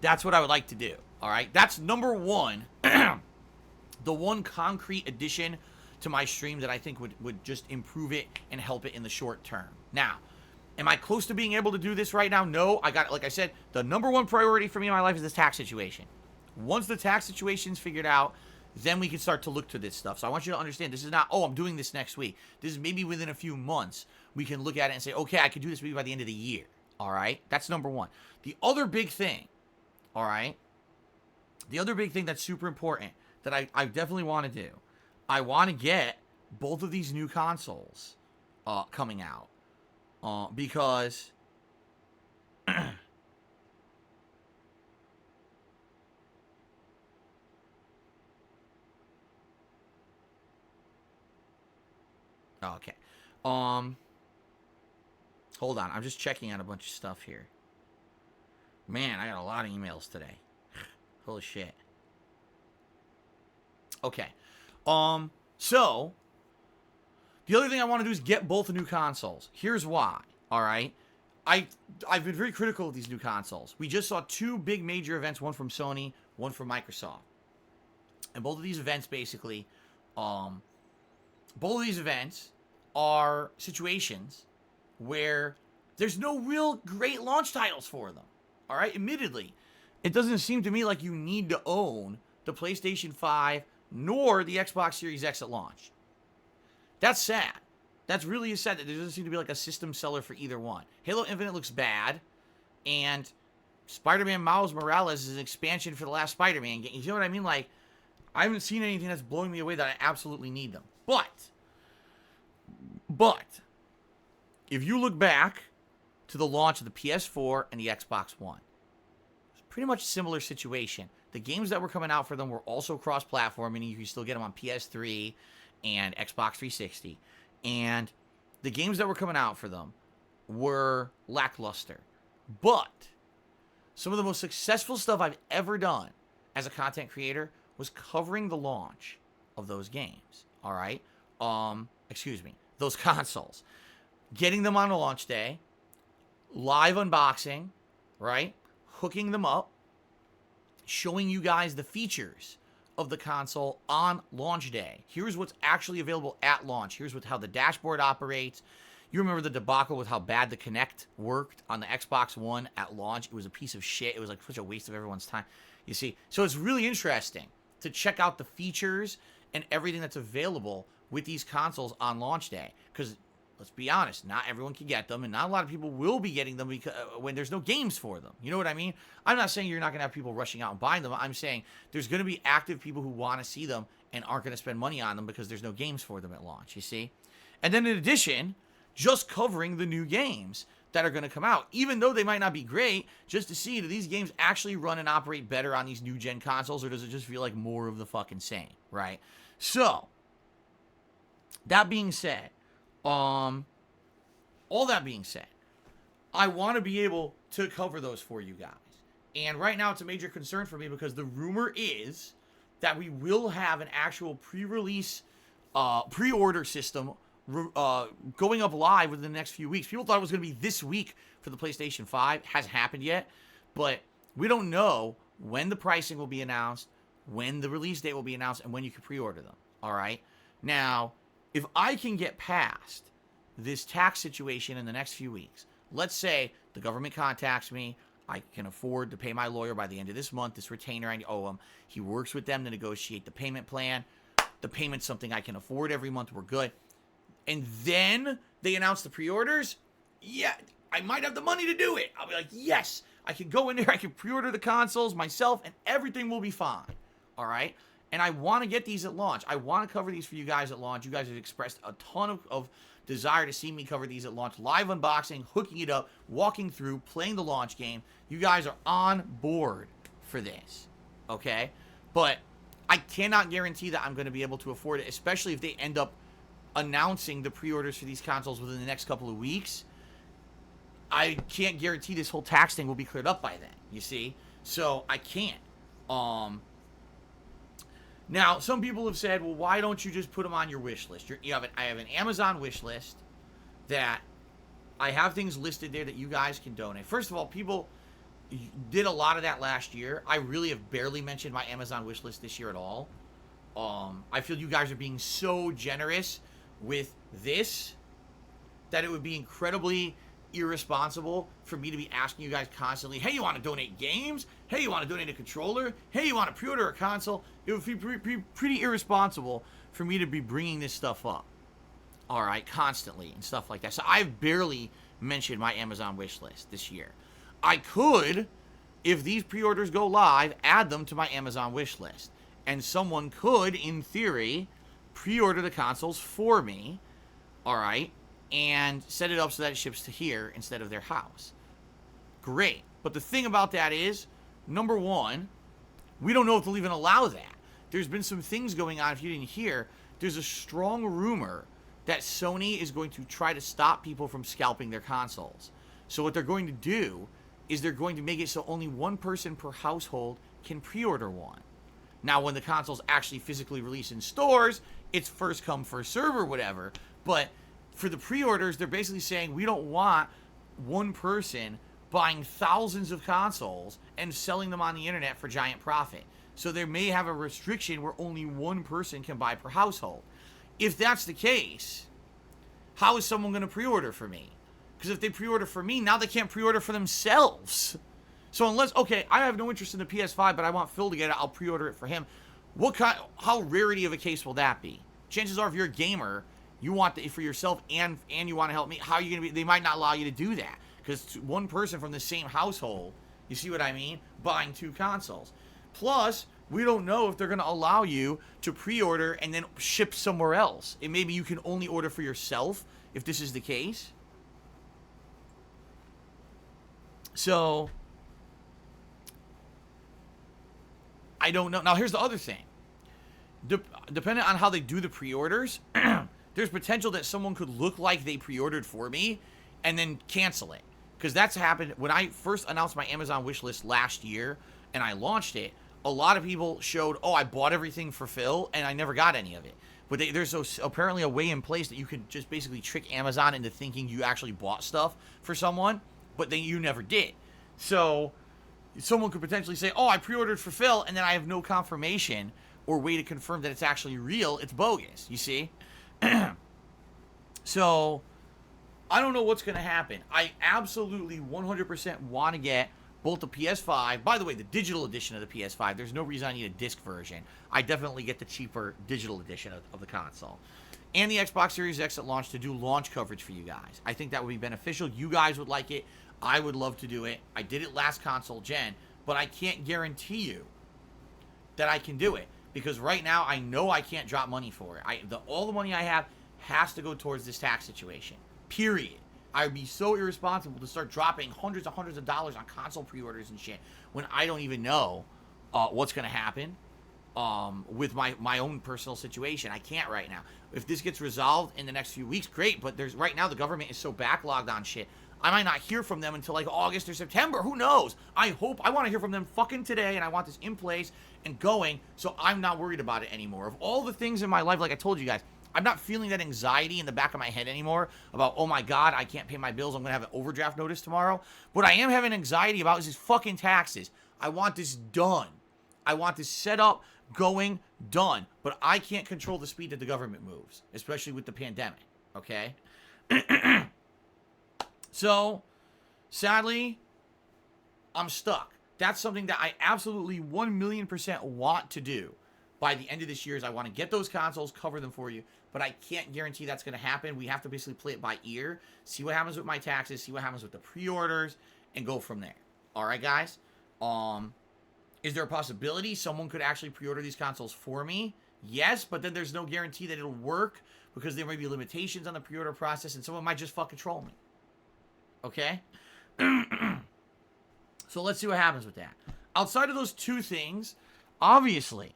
That's what I would like to do, all right? That's number one, the one concrete addition to my stream that I think would just improve it and help it in the short term. Now, am I close to being able to do this right now? No, I got, like I said, the number one priority for me in my life is this tax situation. Once the tax situation's figured out, then we can start to look to this stuff. So I want you to understand, this is not, oh, I'm doing this next week. This is maybe within a few months. We can look at it and say, okay, I could do this maybe by the end of the year, all right? That's number one. The other big thing, all right? The other big thing that's super important that I definitely want to do, I want to get both of these new consoles, coming out. Because okay. Hold on. I'm just checking out a bunch of stuff here. Man, I got a lot of emails today. Holy shit. Okay. So the other thing I want to do is get both new consoles. Here's why. All right. I've been very critical of these new consoles. We just saw two big major events, one from Sony, one from Microsoft. And both of these events basically, both of these events are situations where there's no real great launch titles for them. All right? Admittedly, it doesn't seem to me like you need to own the PlayStation 5 nor the Xbox Series X at launch. That's sad. That's really sad that there doesn't seem to be like a system seller for either one. Halo Infinite looks bad, and Spider-Man Miles Morales is an expansion for the last Spider-Man game. You know what I mean? Like, I haven't seen anything that's blowing me away that I absolutely need them. But, if you look back to the launch of the PS4 and the Xbox One, it's pretty much a similar situation. The games that were coming out for them were also cross-platform, meaning you can still get them on PS3 and Xbox 360. And the games that were coming out for them were lackluster. But some of the most successful stuff I've ever done as a content creator was covering the launch of those games. All right? Those consoles. Getting them on a launch day, live unboxing, right? Hooking them up, showing you guys the features of the console on launch day. Here's what's actually available at launch. Here's how the dashboard operates. You remember the debacle with how bad the Kinect worked on the Xbox One at launch? It was a piece of shit. It was like such a waste of everyone's time. You see? So it's really interesting to check out the features and everything that's available with these consoles on launch day. Because let's be honest, not everyone can get them, and not a lot of people will be getting them because, when there's no games for them. You know what I mean? I'm not saying you're not going to have people rushing out and buying them. I'm saying there's going to be active people who want to see them and aren't going to spend money on them because there's no games for them at launch, you see? And then in addition, just covering the new games that are going to come out, even though they might not be great, just to see, do these games actually run and operate better on these new-gen consoles, or does it just feel like more of the fucking same, right? So, that being said, all that being said, I want to be able to cover those for you guys. And right now it's a major concern for me because the rumor is that we will have an actual pre-release, pre-order system going up live within the next few weeks. People thought it was going to be this week for the PlayStation 5. Hasn't happened yet. But we don't know when the pricing will be announced, when the release date will be announced, and when you can pre-order them. All right? Now, if I can get past this tax situation in the next few weeks, let's say the government contacts me, I can afford to pay my lawyer by the end of this month, this retainer I owe him. He works with them to negotiate the payment plan. The payment's something I can afford every month. We're good. And then they announce the pre-orders. Yeah, I might have the money to do it. I'll be like, yes, I can go in there. I can pre-order the consoles myself and everything will be fine. All right? And I want to get these at launch. I want to cover these for you guys at launch. You guys have expressed a ton of desire to see me cover these at launch. Live unboxing, hooking it up, walking through, playing the launch game. You guys are on board for this, okay? But I cannot guarantee that I'm going to be able to afford it, especially if they end up announcing the pre-orders for these consoles within the next couple of weeks. I can't guarantee this whole tax thing will be cleared up by then, you see? So I can't. Now, some people have said, well, why don't you just put them on your wish list? I have an Amazon wish list that I have things listed there that you guys can donate. First of all, people did a lot of that last year. I really have barely mentioned my Amazon wish list this year at all. I feel you guys are being so generous with this that it would be incredibly irresponsible for me to be asking you guys constantly, hey, you want to donate games? Hey, you want to donate a controller? Hey, you want to pre-order a console? It would be pretty irresponsible for me to be bringing this stuff up, all right, constantly and stuff like that. So I've barely mentioned my Amazon wish list this year. I could, if these pre-orders go live, add them to my Amazon wish list. And someone could, in theory, pre-order the consoles for me, all right, and set it up so that it ships to here instead of their house. Great. But the thing about that is, number one, we don't know if they'll even allow that. There's been some things going on, if you didn't hear, there's a strong rumor that Sony is going to try to stop people from scalping their consoles. So what they're going to do is they're going to make it so only one person per household can pre-order one. Now, when the console's actually physically released in stores, it's first come, first serve or whatever. But for the pre-orders, they're basically saying we don't want one person buying thousands of consoles and selling them on the internet for giant profit. So they may have a restriction where only one person can buy per household. If that's the case, how is someone going to pre-order for me? Because if they pre-order for me, now they can't pre-order for themselves. So unless, okay, I have no interest in the PS5, but I want Phil to get it, I'll pre-order it for him. How rarity of a case will that be? Chances are, if you're a gamer, you want it for yourself and you want to help me, how are you going to be? They might not allow you to do that. Because one person from the same household, you see what I mean? Buying two consoles. Plus, we don't know if they're going to allow you to pre-order and then ship somewhere else. And maybe you can only order for yourself if this is the case. So, I don't know. Now, here's the other thing. Depending on how they do the pre-orders, there's potential that someone could look like they pre-ordered for me and then cancel it. Because that's happened when I first announced my Amazon wish list last year and I launched it. A lot of people showed, oh, I bought everything for Phil and I never got any of it. But there's apparently a way in place that you can just basically trick Amazon into thinking you actually bought stuff for someone, but then you never did. So someone could potentially say, oh, I pre-ordered for Phil, and then I have no confirmation or way to confirm that it's actually real. It's bogus, you see? So I don't know what's going to happen. I absolutely 100% want to get both the PS5. By the way, the digital edition of the PS5, there's no reason I need a disc version. I definitely get the cheaper digital edition of the console. And the Xbox Series X at launch to do launch coverage for you guys. I think that would be beneficial. You guys would like it. I would love to do it. I did it last console gen, but I can't guarantee you that I can do it. Because right now, I know I can't drop money for it. All the money I have has to go towards this tax situation. Period. I would be so irresponsible to start dropping hundreds of dollars on console pre-orders and shit when I don't even know what's going to happen with my own personal situation. I can't right now. If this gets resolved in the next few weeks, great. But right now the government is so backlogged on shit. I might not hear from them until like August or September. Who knows? I want to hear from them fucking today, and I want this in place and going so I'm not worried about it anymore. Of all the things in my life, like I told you guys, I'm not feeling that anxiety in the back of my head anymore about, oh my God, I can't pay my bills. I'm going to have an overdraft notice tomorrow. What I am having anxiety about is these fucking taxes. I want this done. I want this set up, going, done. But I can't control the speed that the government moves, especially with the pandemic, okay? So, sadly, I'm stuck. That's something that I absolutely 1,000,000% want to do. By the end of this year is I want to get those consoles, cover them for you, but I can't guarantee that's going to happen. We have to basically play it by ear, see what happens with my taxes, see what happens with the pre-orders, and go from there. All right, guys? Is there a possibility someone could actually pre-order these consoles for me? Yes, but then there's no guarantee that it'll work because there may be limitations on the pre-order process, and someone might just fucking troll me. Okay? So let's see what happens with that. Outside of those two things, obviously,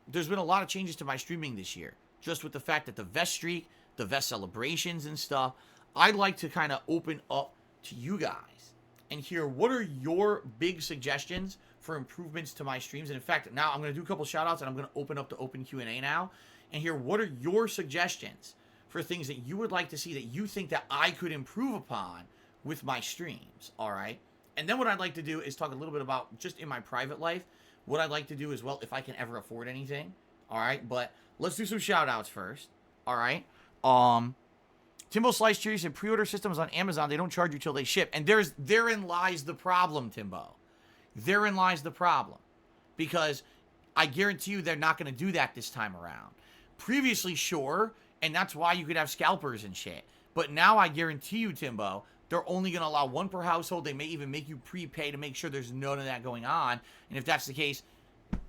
there's been a lot of changes to my streaming this year. Just with the fact that the Vest streak, the Vest celebrations and stuff, I'd like to kind of open up to you guys and hear what are your big suggestions for improvements to my streams. And in fact, now I'm going to do a couple shout outs and I'm going to open up the open Q&A now and hear what are your suggestions for things that you would like to see that you think that I could improve upon with my streams, all right? And then what I'd like to do is talk a little bit about, just in my private life, what I'd like to do as well, if I can ever afford anything, all right? But let's do some shout-outs first, all right? Timbo Slice Cheery said, pre-order systems on Amazon, they don't charge you till they ship. And therein lies the problem, Timbo. Therein lies the problem. Because I guarantee you they're not going to do that this time around. Previously, sure, and that's why you could have scalpers and shit. But now I guarantee you, Timbo, they're only going to allow one per household. They may even make you prepay to make sure there's none of that going on. And if that's the case,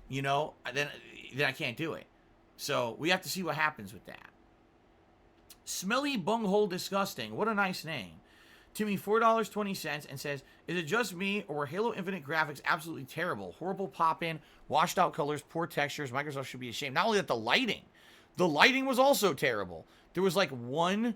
you know, then I can't do it. So we have to see what happens with that. Smelly Bunghole Disgusting. What a nice name. Timmy, $4.20, and says, is it just me, or were Halo Infinite graphics absolutely terrible? Horrible pop-in, washed out colors, poor textures. Microsoft should be ashamed. Not only that, the lighting was also terrible. There was like one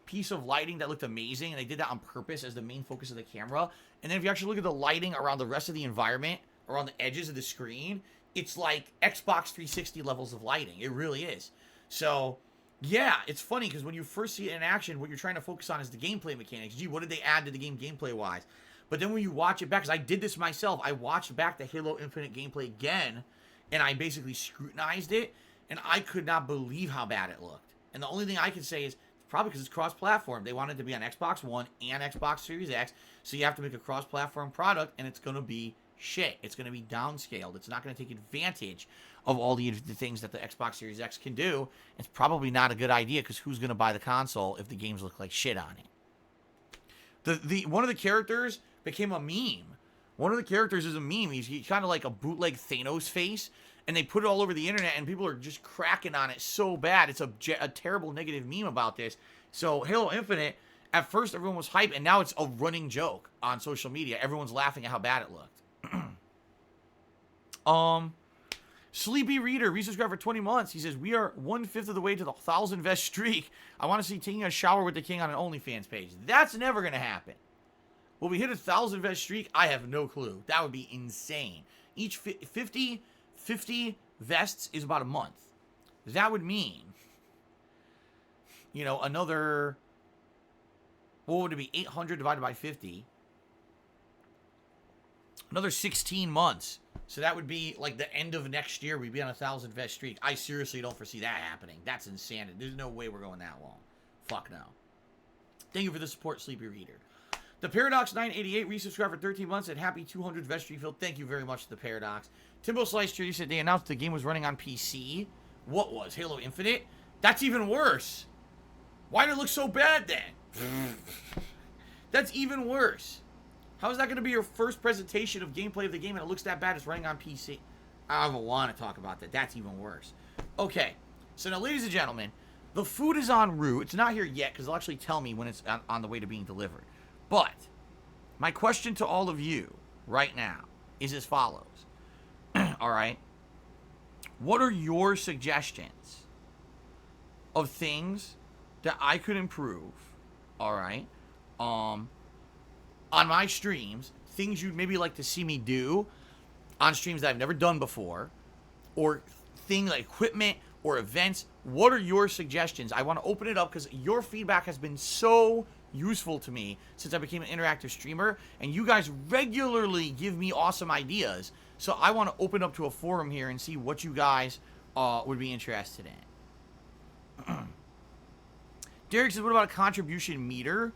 piece of lighting that looked amazing, and they did that on purpose as the main focus of the camera. And then if you actually look at the lighting around the rest of the environment, around the edges of the screen, it's like Xbox 360 levels of lighting. It really is. So, yeah, it's funny because when you first see it in action, what you're trying to focus on is the gameplay mechanics. Gee, what did they add to the game gameplay-wise? But then when you watch it back, because I did this myself, I watched back the Halo Infinite gameplay again, and I basically scrutinized it, and I could not believe how bad it looked. And the only thing I can say is, probably because it's cross-platform. They wanted it to be on Xbox One and Xbox Series X, so you have to make a cross-platform product, and it's going to be shit. It's going to be downscaled. It's not going to take advantage of all the things that the Xbox Series X can do. It's probably not a good idea, because who's going to buy the console if the games look like shit on it? One of the characters became a meme. One of the characters is a meme. He's kind of like a bootleg Thanos face, and they put it all over the internet, and people are just cracking on it so bad. It's a terrible negative meme about this. So Halo Infinite, at first everyone was hyped, and now it's a running joke on social media. Everyone's laughing at how bad it looked. Sleepy Reader, resubscribed for 20 months. He says, we are 1/5 of the way to the 1,000 vest streak. I want to see taking a shower with the king on an OnlyFans page. That's never going to happen. Will we hit a 1,000 vest streak? I have no clue. That would be insane. Each 50 vests is about a month. That would mean, another, what would it be? 800 divided by 50. Another 16 months. So that would be like the end of next year. We'd be on a 1,000 vest streak. I seriously don't foresee that happening. That's insanity. There's no way we're going that long. Fuck no. Thank you for the support, Sleepy Reader. The Paradox 988 resubscribed for 13 months and happy 200 vest refill. Thank you very much to the Paradox. Timbo Slice Tree said they announced the game was running on PC. What was? Halo Infinite? That's even worse. Why did it look so bad then? That's even worse. How is that going to be your first presentation of gameplay of the game and it looks that bad it's running on PC? I don't want to talk about that. That's even worse. Okay. So now, ladies and gentlemen, the food is en route. It's not here yet because they'll actually tell me when it's on the way to being delivered. But my question to all of you right now is as follows. All right. What are your suggestions of things that I could improve? All right. On my streams, things you'd maybe like to see me do on streams that I've never done before, or things like equipment or events. What are your suggestions? I want to open it up because your feedback has been so useful to me since I became an interactive streamer, and you guys regularly give me awesome ideas. So I want to open up to a forum here and see what you guys would be interested in. Derek says, what about a contribution meter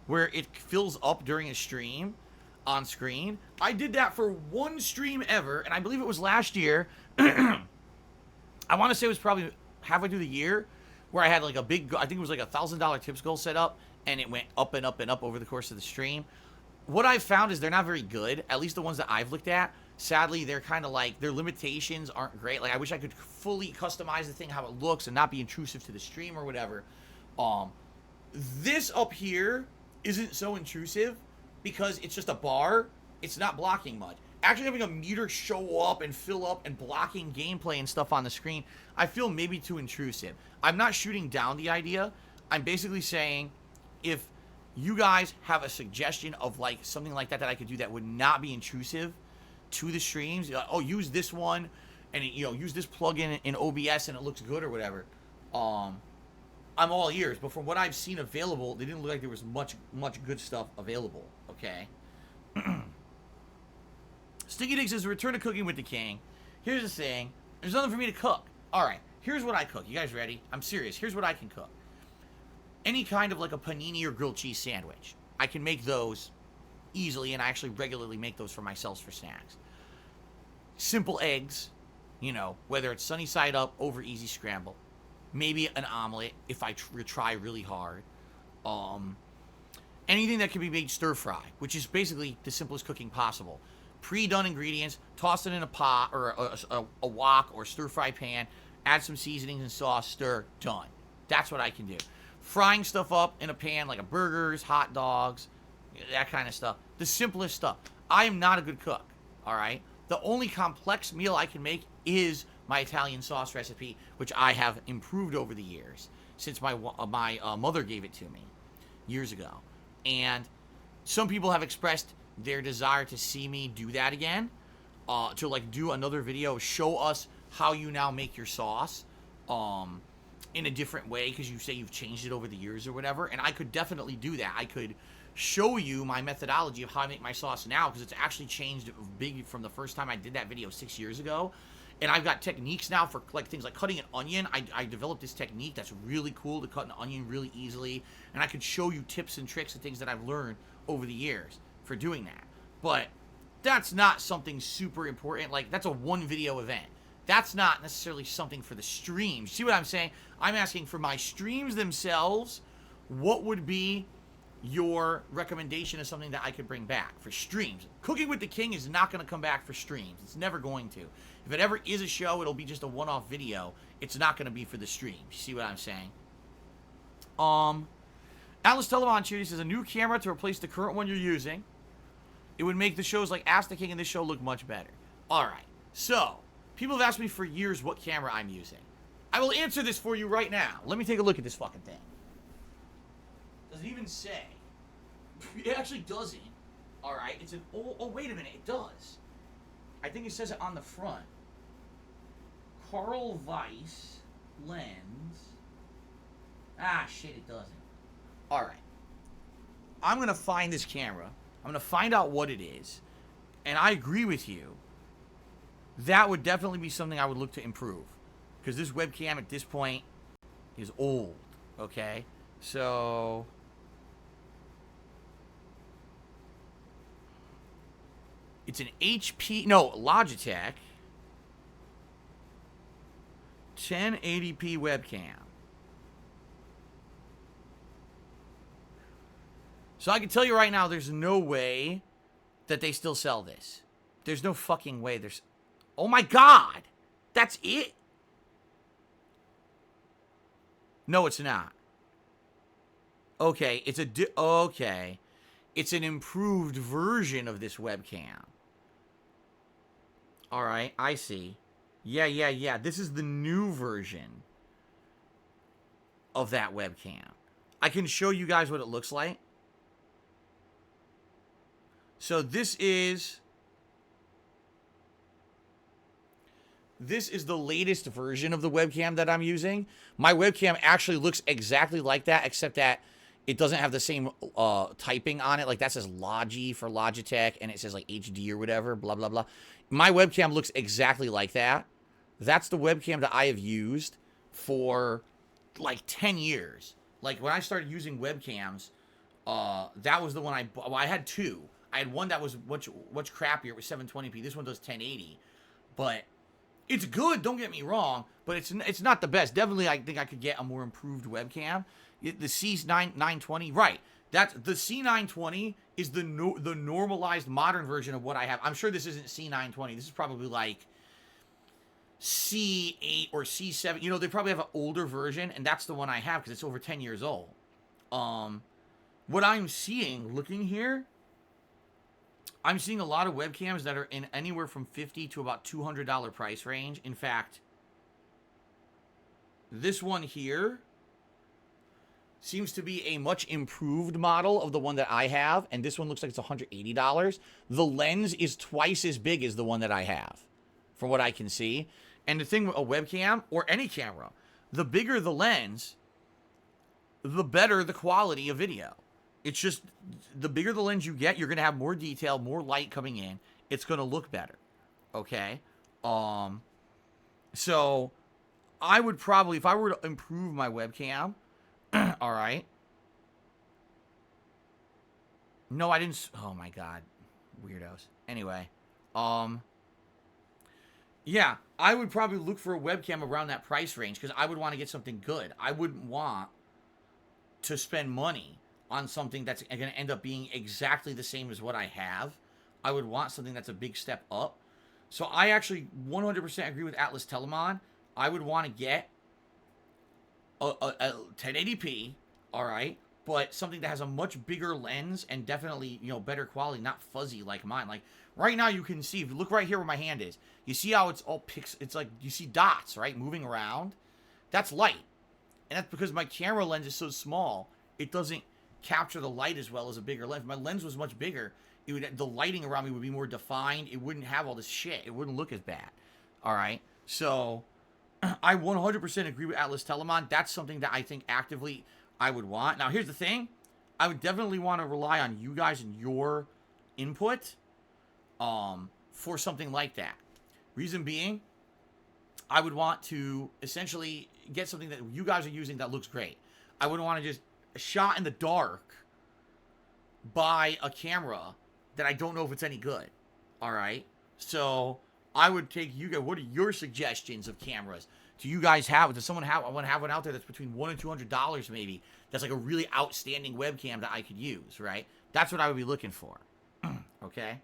where it fills up during a stream on screen? I did that for one stream ever, and I believe it was last year. I want to say it was probably halfway through the year, where I had like a big, I think it was like $1,000 tips goal set up, and it went up and up and up over the course of the stream. What I've found is they're not very good, at least the ones that I've looked at. Sadly, they're kind of like, their limitations aren't great. Like, I wish I could fully customize the thing how it looks and not be intrusive to the stream or whatever. This up here isn't so intrusive because it's just a bar. It's not blocking much. Actually having a meter show up and fill up and blocking gameplay and stuff on the screen, I feel maybe too intrusive. I'm not shooting down the idea. I'm basically saying, if you guys have a suggestion of like something like that I could do that would not be intrusive to the streams, like, oh, use this one and use this plugin in OBS and it looks good or whatever, I'm all ears. But from what I've seen available, they didn't look like there was much good stuff available. Okay. Sticky Dick says, return to cooking with the king. Here's the thing. There's nothing for me to cook. All right. Here's what I cook. You guys ready? I'm serious. Here's what I can cook. Any kind of like a panini or grilled cheese sandwich. I can make those easily, and I actually regularly make those for myself for snacks. Simple eggs, whether it's sunny side up, over easy scramble. Maybe an omelet if I try really hard. Anything that can be made stir fry, which is basically the simplest cooking possible. Pre-done ingredients, toss it in a pot or a wok or stir fry pan, add some seasonings and sauce, stir, done. That's what I can do. Frying stuff up in a pan, like a burgers, hot dogs, that kind of stuff. The simplest stuff. I am not a good cook, all right? The only complex meal I can make is my Italian sauce recipe, which I have improved over the years since my mother gave it to me years ago. And some people have expressed their desire to see me do that again, to like do another video, show us how you now make your sauce in a different way, because you say you've changed it over the years or whatever. And I could definitely do that. I could show you my methodology of how I make my sauce now, because it's actually changed big from the first time I did that video 6 years ago. And I've got techniques now for like things like cutting an onion. I developed this technique that's really cool to cut an onion really easily. And I could show you tips and tricks and things that I've learned over the years for doing that. But that's not something super important. Like, that's a one video event. That's not necessarily something for the streams. See what I'm saying? I'm asking for my streams themselves. What would be your recommendation of something that I could bring back for streams? Cooking with the King is not going to come back for streams. It's never going to. If it ever is a show, it'll be just a one-off video. It's not going to be for the streams. You see what I'm saying? Atlas Televan Cheer says, a new camera to replace the current one you're using. It would make the shows like Ask the King and this show look much better. Alright, so, people have asked me for years what camera I'm using. I will answer this for you right now. Let me take a look at this fucking thing. Does it even say? It actually doesn't. Alright, it's an... Oh, wait a minute, it does. I think it says it on the front. Carl Zeiss lens. Ah, shit, it doesn't. Alright. I'm going to find this camera. I'm going to find out what it is. And I agree with you. That would definitely be something I would look to improve. Because this webcam at this point is old. Okay? So... it's an HP... no, Logitech 1080p webcam. So I can tell you right now, there's no way that they still sell this. There's no fucking way. There's... oh my god! That's it? No, it's not. Okay, it's a... okay. It's an improved version of this webcam. Alright, I see. Yeah. This is the new version of that webcam. I can show you guys what it looks like. So this is the latest version of the webcam that I'm using. My webcam actually looks exactly like that, except that it doesn't have the same typing on it. Like, that says Logi for Logitech, and it says, like, HD or whatever, blah, blah, blah. My webcam looks exactly like that. That's the webcam that I have used for, like, 10 years. Like, when I started using webcams, that was the one I had two. I had one that was much crappier. It was 720p. This one does 1080. But it's good, don't get me wrong, but it's not the best. Definitely, I think I could get a more improved webcam. The C920, right. That's the C920 is the normalized modern version of what I have. I'm sure this isn't C920. This is probably like C8 or C7. You know, they probably have an older version, and that's the one I have because it's over 10 years old. What I'm seeing, looking here, I'm seeing a lot of webcams that are in anywhere from $50 to about $200 price range. In fact, this one here seems to be a much improved model of the one that I have, and this one looks like it's $180. The lens is twice as big as the one that I have, from what I can see. And the thing with a webcam, or any camera, the bigger the lens, the better the quality of video. It's just, the bigger the lens you get, you're going to have more detail, more light coming in. It's going to look better. Okay? So, I would probably, if I were to improve my webcam, alright. No, I didn't, oh my god. Weirdos. Anyway, yeah, I would probably look for a webcam around that price range, because I would want to get something good. I wouldn't want to spend money on something that's going to end up being exactly the same as what I have. I would want something that's a big step up. So I actually 100% agree with Atlas Telemann. I would want to get a 1080p, all right, but something that has a much bigger lens and definitely, better quality, not fuzzy like mine. Like right now you can see, if you look right here where my hand is, you see how it's all it's like you see dots, right, moving around. That's light. And that's because my camera lens is so small, it doesn't capture the light as well as a bigger lens. If my lens was much bigger, the lighting around me would be more defined. It wouldn't have all this shit. It wouldn't look as bad. All right. So I 100% agree with Atlas Telemon. That's something that I think actively I would want. Now, here's the thing. I would definitely want to rely on you guys and your input for something like that. Reason being, I would want to essentially get something that you guys are using that looks great. I wouldn't want to just shot in the dark by a camera that I don't know if it's any good. All right. So I would take you guys. What are your suggestions of cameras? Do you guys have? Does someone have? I want to have one out there that's between $100 and $200 maybe. That's like a really outstanding webcam that I could use. Right. That's what I would be looking for. Okay.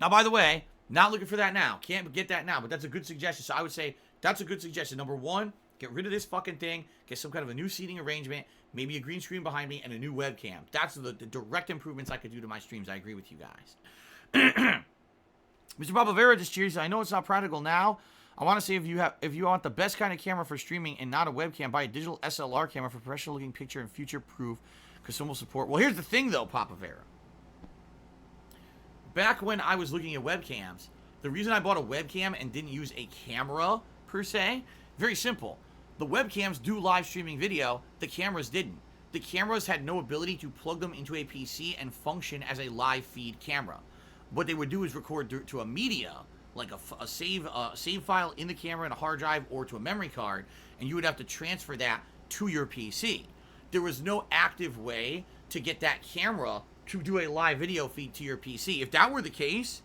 Now, by the way, not looking for that now. Can't get that now, but that's a good suggestion. So I would say that's a good suggestion. Number one, get rid of this fucking thing. Get some kind of a new seating arrangement. Maybe a green screen behind me and a new webcam. That's the direct improvements I could do to my streams. I agree with you guys. Mr. Barbavera just cheers. I know it's not practical now. I want to say if you want the best kind of camera for streaming and not a webcam, buy a digital SLR camera for professional looking picture and future proof because some will support. Well, here's the thing though, Papa Vera. Back when I was looking at webcams, the reason I bought a webcam and didn't use a camera per se, very simple. The webcams do live streaming video. The cameras didn't. The cameras had no ability to plug them into a PC and function as a live feed camera. What they would do is record to a media, like a save file in the camera and a hard drive or to a memory card, and you would have to transfer that to your PC. There was no active way to get that camera to do a live video feed to your PC. If that were the case,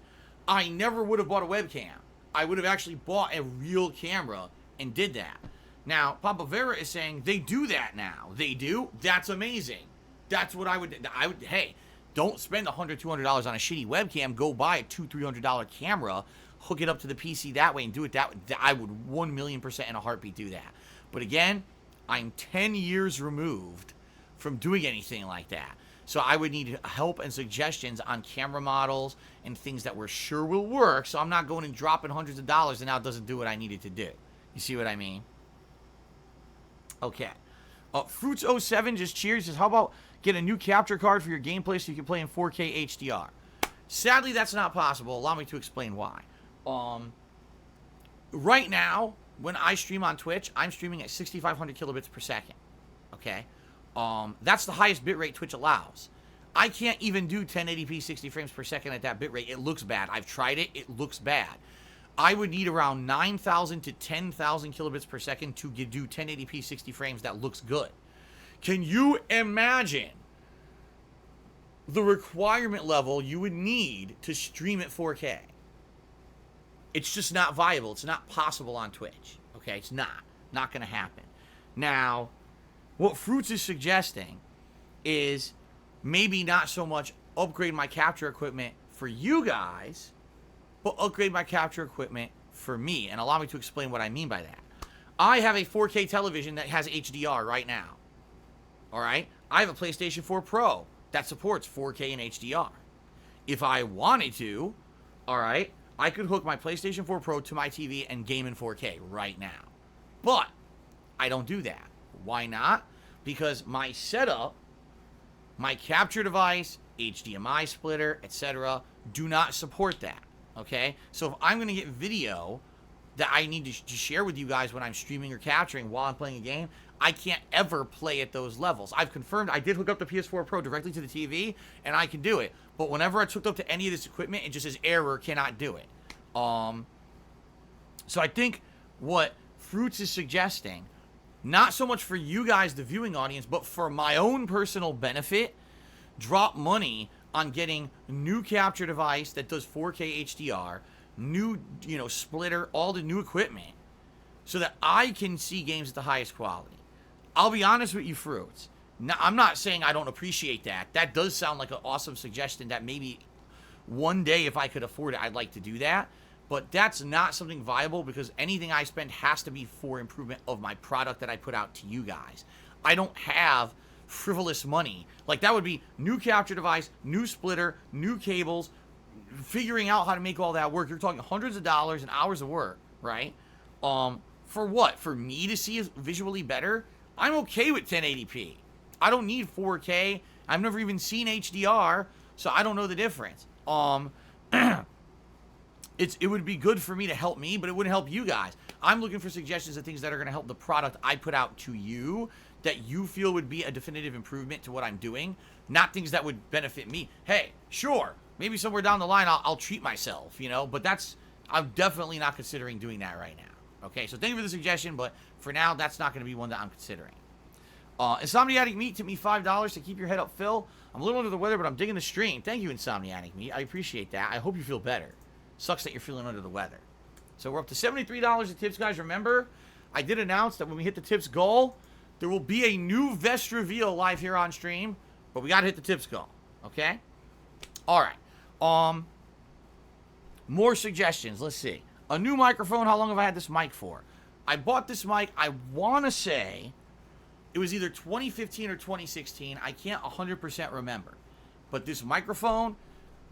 I never would have bought a webcam. I would have actually bought a real camera and did that. Now, Papa Vera is saying they do that now. They do? That's amazing. That's what I would, hey, don't spend $100, $200 on a shitty webcam. Go buy a $200, $300 camera, hook it up to the PC that way and do it that way. I would 1,000,000% in a heartbeat do that. But again, I'm 10 years removed from doing anything like that. So I would need help and suggestions on camera models and things that we're sure will work. So I'm not going and dropping hundreds of dollars and now it doesn't do what I needed to do. You see what I mean? Okay. Fruits07 just cheers. Says, how about get a new capture card for your gameplay so you can play in 4K HDR? Sadly, that's not possible. Allow me to explain why. Right now, when I stream on Twitch, I'm streaming at 6,500 kilobits per second. Okay? That's the highest bitrate Twitch allows. I can't even do 1080p 60 frames per second at that bitrate. It looks bad. I've tried it. It looks bad. I would need around 9,000 to 10,000 kilobits per second to do 1080p 60 frames that looks good. Can you imagine the requirement level you would need to stream at 4K? It's just not viable. It's not possible on Twitch. Okay, it's not going to happen. Now, what Fruits is suggesting is maybe not so much upgrade my capture equipment for you guys, but upgrade my capture equipment for me. And allow me to explain what I mean by that. I have a 4K television that has HDR right now. All right? I have a PlayStation 4 Pro that supports 4K and HDR. If I wanted to, all right, I could hook my PlayStation 4 Pro to my TV and game in 4K right now. But I don't do that. Why not? Because my setup, my capture device, HDMI splitter, etc., do not support that. Okay? So if I'm going to get video that I need to share with you guys when I'm streaming or capturing while I'm playing a game, I can't ever play at those levels. I've confirmed I did hook up the PS4 Pro directly to the TV, and I can do it. But whenever it's hooked up to any of this equipment, it just says error, cannot do it. So I think what Fruits is suggesting, not so much for you guys, the viewing audience, but for my own personal benefit, drop money on getting new capture device that does 4K HDR, new, splitter, all the new equipment, so that I can see games at the highest quality. I'll be honest with you, Fruits. Now, I'm not saying I don't appreciate that. That does sound like an awesome suggestion that maybe one day, if I could afford it, I'd like to do that. But that's not something viable because anything I spend has to be for improvement of my product that I put out to you guys. I don't have frivolous money. Like, that would be new capture device, new splitter, new cables, figuring out how to make all that work. You're talking hundreds of dollars and hours of work, right? For what? For me to see visually better? I'm okay with 1080p. I don't need 4K. I've never even seen HDR, so I don't know the difference. It would be good for me to help me, but it wouldn't help you guys. I'm looking for suggestions of things that are going to help the product I put out to you that you feel would be a definitive improvement to what I'm doing, not things that would benefit me. Hey, sure, maybe somewhere down the line I'll treat myself, you know, but I'm definitely not considering doing that right now. Okay, so thank you for the suggestion, but for now, that's not going to be one that I'm considering. Insomniatic Meat tipped me $5 to keep your head up, Phil. I'm a little under the weather, but I'm digging the stream. Thank you, Insomniatic Meat. I appreciate that. I hope you feel better. Sucks that you're feeling under the weather. So we're up to $73 in tips, guys. Remember, I did announce that when we hit the tips goal, there will be a new vest reveal live here on stream, but we got to hit the tips goal, okay? All right. More suggestions. Let's see. A new microphone. How long have I had this mic for? I bought this mic, I want to say, it was either 2015 or 2016. I can't 100% remember. But this microphone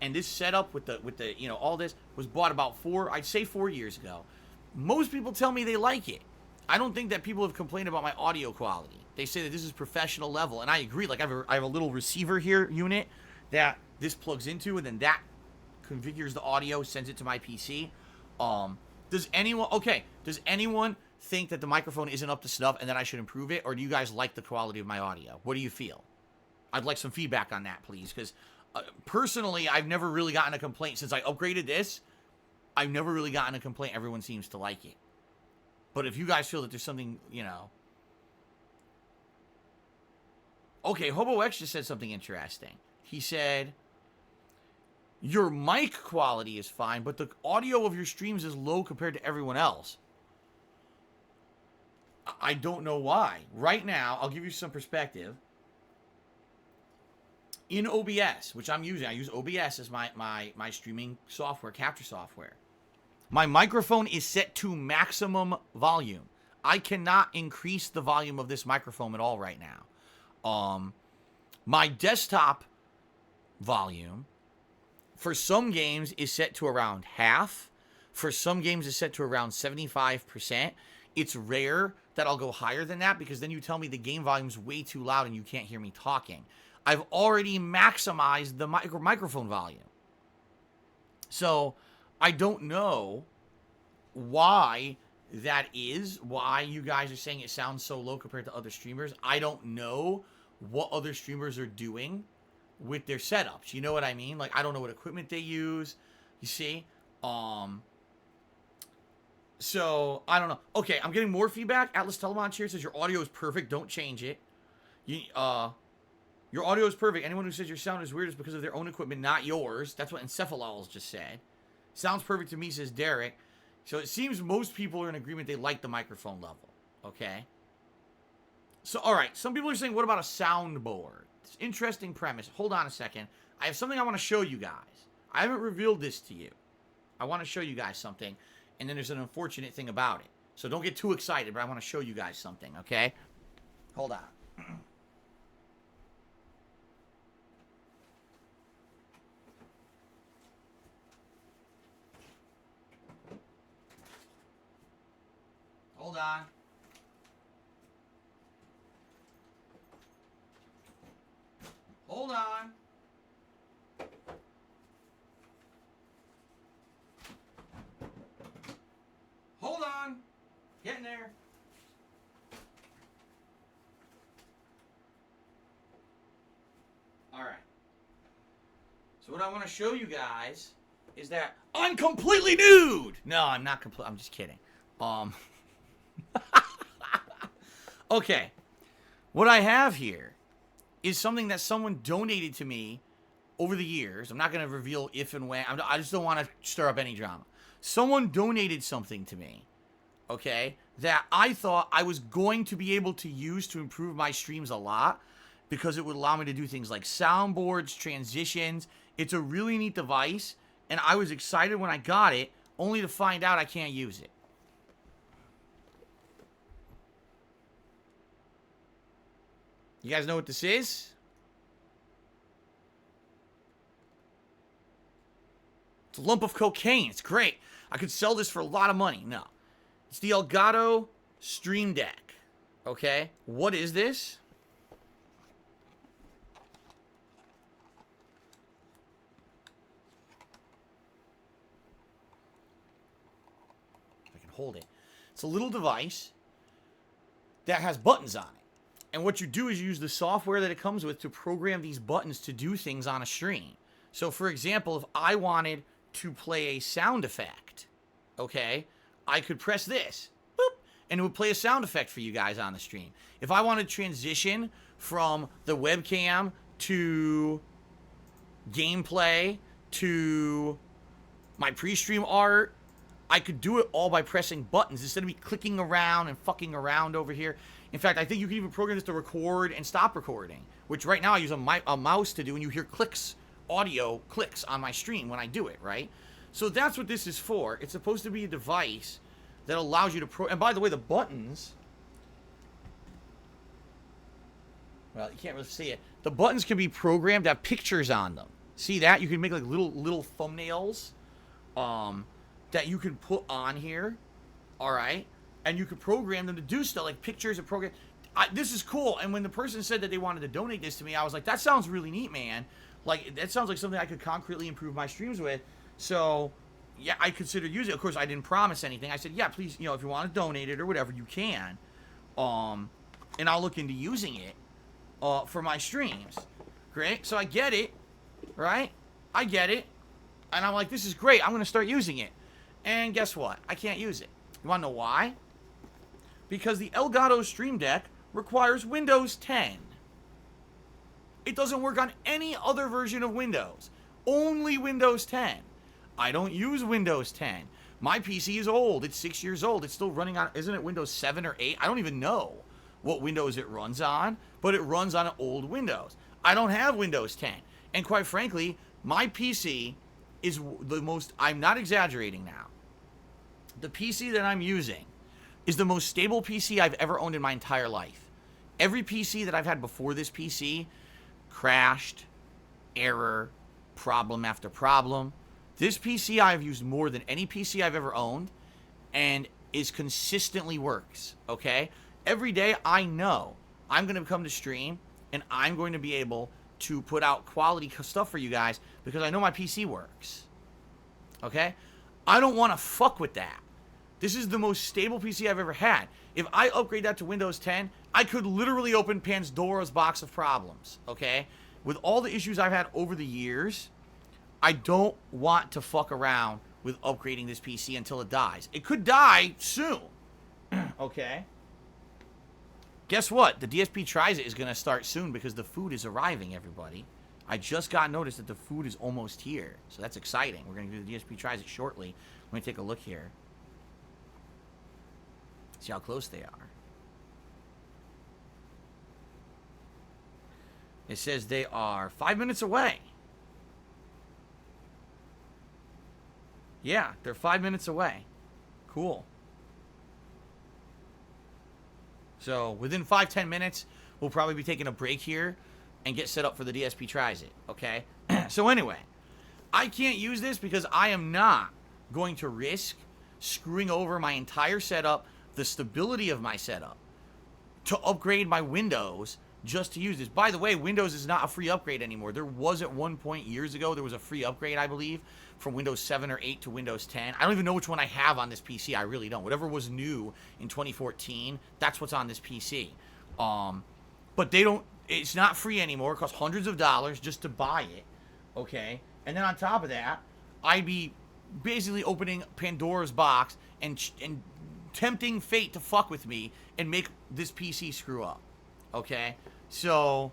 and this setup with the you know, all this was bought about 4 years ago. Most people tell me they like it. I don't think that people have complained about my audio quality. They say that this is professional level, and I agree. Like, I have a little receiver here unit that this plugs into, and then that configures the audio, sends it to my PC. Does anyone think that the microphone isn't up to snuff and that I should improve it, or do you guys like the quality of my audio? What do you feel? I'd like some feedback on that, please, because personally, I've never really gotten a complaint since I upgraded this. I've never really gotten a complaint. Everyone seems to like it. But if you guys feel that there's something, you know. Okay, Hobo X just said something interesting. He said, your mic quality is fine, but the audio of your streams is low compared to everyone else. I don't know why. Right now, I'll give you some perspective. In OBS, which I'm using, I use OBS as my streaming software, capture software. My microphone is set to maximum volume. I cannot increase the volume of this microphone at all right now. My desktop volume for some games is set to around half. For some games is set to around 75%. It's rare that I'll go higher than that because then you tell me the game volume's way too loud and you can't hear me talking. I've already maximized the microphone volume. So I don't know why that is, why you guys are saying it sounds so low compared to other streamers. I don't know what other streamers are doing with their setups. You know what I mean? Like, I don't know what equipment they use. You see? So, I don't know. Okay, I'm getting more feedback. Atlas Telemon here says your audio is perfect. Don't change it. Your audio is perfect. Anyone who says your sound is weird is because of their own equipment, not yours. That's what Encephalals just said. Sounds perfect to me, says Derek. So it seems most people are in agreement they like the microphone level. Okay? So, all right. Some people are saying, what about a soundboard? It's an interesting premise. Hold on a second. I have something I want to show you guys. I haven't revealed this to you. I want to show you guys something. And then there's an unfortunate thing about it. So don't get too excited, but I want to show you guys something, okay? Hold on. Hold on. Hold on. Hold on. Getting there. All right. So what I want to show you guys is that I'm completely nude. No, I'm not complete. I'm just kidding. Okay. What I have here is something that someone donated to me over the years. I'm not going to reveal if and when. I just don't want to stir up any drama. Someone donated something to me, okay, that I thought I was going to be able to use to improve my streams a lot because it would allow me to do things like soundboards, transitions. It's a really neat device, and I was excited when I got it. only to find out I can't use it. You guys know what this is? It's a lump of cocaine. It's great. I could sell this for a lot of money. No. It's the Elgato Stream Deck. Okay? What is this? If I can hold it. It's a little device that has buttons on it. And what you do is you use the software that it comes with to program these buttons to do things on a stream. So, for example, if I wanted to play a sound effect, okay, I could press this, boop, and it would play a sound effect for you guys on the stream. If I wanted to transition from the webcam to gameplay to my pre-stream art, I could do it all by pressing buttons instead of me clicking around and fucking around over here. In fact, I think you can even program this to record and stop recording, which right now I use a mouse to do, and you hear clicks, audio clicks on my stream when I do it, right? So that's what this is for. It's supposed to be a device that allows you to and by the way, the buttons, well, you can't really see it. The buttons can be programmed to have pictures on them. See that? You can make like little thumbnails that you can put on here, all right? And you can program them to do stuff like pictures and program. This is cool. And when the person said that they wanted to donate this to me, I was like, that sounds really neat, man. Like, that sounds like something I could concretely improve my streams with. So, yeah, I consider using it. Of course, I didn't promise anything. I said, yeah, please, you know, if you want to donate it or whatever, you can. And I'll look into using it for my streams. Great. So I get it, right? I get it. And I'm like, this is great. I'm going to start using it. And guess what? I can't use it. You want to know why? Because the Elgato Stream Deck requires Windows 10. It doesn't work on any other version of Windows. Only Windows 10. I don't use Windows 10. My PC is old. It's 6 years old. It's still running on, isn't it Windows 7 or 8? I don't even know what Windows it runs on, but it runs on an old Windows. I don't have Windows 10. And quite frankly, my PC is the most, I'm not exaggerating now. The PC that I'm using is the most stable PC I've ever owned in my entire life. Every PC that I've had before this PC crashed, error, problem after problem. This PC I've used more than any PC I've ever owned and is consistently works, okay? Every day I know I'm going to come to stream and I'm going to be able to put out quality stuff for you guys because I know my PC works, okay? I don't want to fuck with that. This is the most stable PC I've ever had. If I upgrade that to Windows 10, I could literally open Pandora's box of problems, okay? With all the issues I've had over the years, I don't want to fuck around with upgrading this PC until it dies. It could die soon, okay? Guess what? The DSP Tries It is going to start soon because the food is arriving, everybody. I just got notice that the food is almost here, so that's exciting. We're going to do the DSP Tries It shortly. Let me take a look here. See how close they are. It says they are 5 minutes away. Yeah, they're 5 minutes away. Cool. So within 5-10 minutes, we'll probably be taking a break here and get set up for the DSP Tries It, okay? So anyway, I can't use this because I am not going to risk screwing over my entire setup, the stability of my setup, to upgrade my Windows just to use this. By the way, Windows is not a free upgrade anymore. There was at one point years ago, there was a free upgrade, I believe, from Windows 7 or 8 to Windows 10. I don't even know which one I have on this PC. I really don't. Whatever was new in 2014, that's what's on this PC. But they don't, it's not free anymore. It costs hundreds of dollars just to buy it, okay? And then on top of that, I'd be basically opening Pandora's box and tempting fate to fuck with me and make this PC screw up, okay? So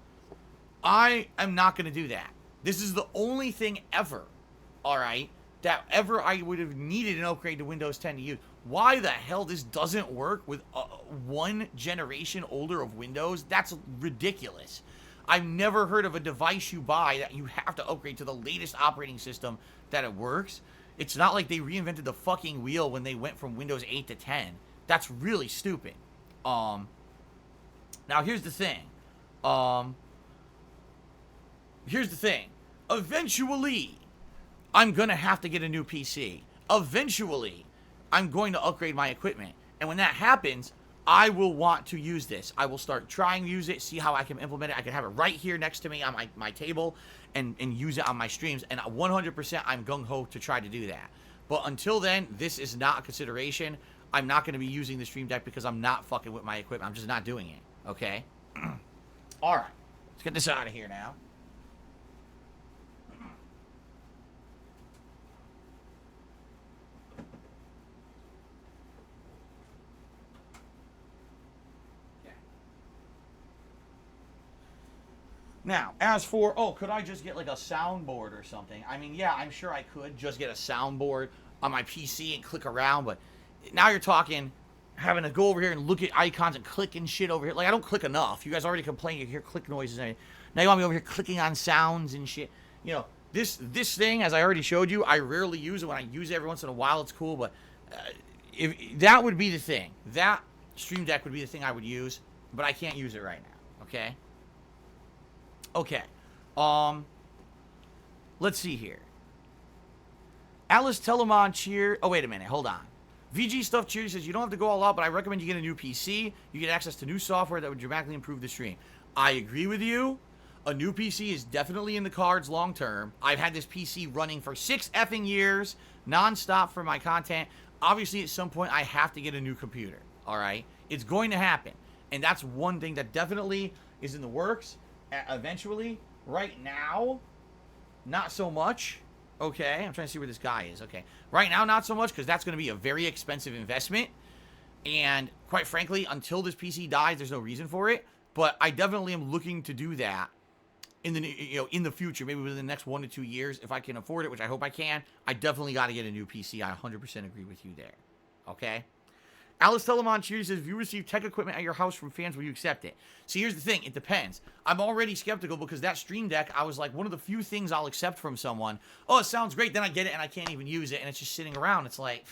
I am not going to do that. This is the only thing ever, all right, that ever I would have needed an upgrade to Windows 10 to use. Why the hell this doesn't work with one generation older of Windows? That's ridiculous. I've never heard of a device you buy that you have to upgrade to the latest operating system that it works. It's not like they reinvented the fucking wheel when they went from Windows 8 to 10. That's really stupid. Now here's the thing. Eventually, I'm gonna have to get a new PC. Eventually, I'm going to upgrade my equipment. And when that happens, I will want to use this. I will start trying to use it, see how I can implement it. I can have it right here next to me on my table and use it on my streams. And 100% I'm gung-ho to try to do that. But until then, this is not a consideration. I'm not going to be using the Stream Deck because I'm not fucking with my equipment. I'm just not doing it, okay? All right, let's get this out of here now. Now, as for, could I just get like a soundboard or something? I mean, yeah, I'm sure I could just get a soundboard on my PC and click around, but now you're talking having to go over here and look at icons and click and shit over here. Like, I don't click enough. You guys already complain you hear click noises. And now you want me over here clicking on sounds and shit. You know, this thing, as I already showed you, I rarely use it. When I use it every once in a while, it's cool, but if that would be the thing. That Stream Deck would be the thing I would use, but I can't use it right now, okay? Okay, let's see here. Alice Telemon cheer. Oh, wait a minute. Hold on. VG Stuff Cheer says, you don't have to go all out, but I recommend you get a new PC. You get access to new software that would dramatically improve the stream. I agree with you. A new PC is definitely in the cards long term. I've had this PC running for 6 effing years, nonstop for my content. Obviously, at some point, I have to get a new computer. All right? It's going to happen. And that's one thing that definitely is in the works. Eventually, right now, not so much. Okay, I'm trying to see where this guy is. Okay, right now, not so much, because that's going to be a very expensive investment. And quite frankly, until this PC dies, there's no reason for it. But I definitely am looking to do that in the future, maybe within the next 1 to 2 years, if I can afford it, which I hope I can. I definitely got to get a new PC. I 100% agree with you there. Okay. Alice Telemon Cheers says, if you receive tech equipment at your house from fans, will you accept it? See, here's the thing. It depends. I'm already skeptical because that Stream Deck, I was like, one of the few things I'll accept from someone. Oh, it sounds great. Then I get it and I can't even use it and it's just sitting around. It's like,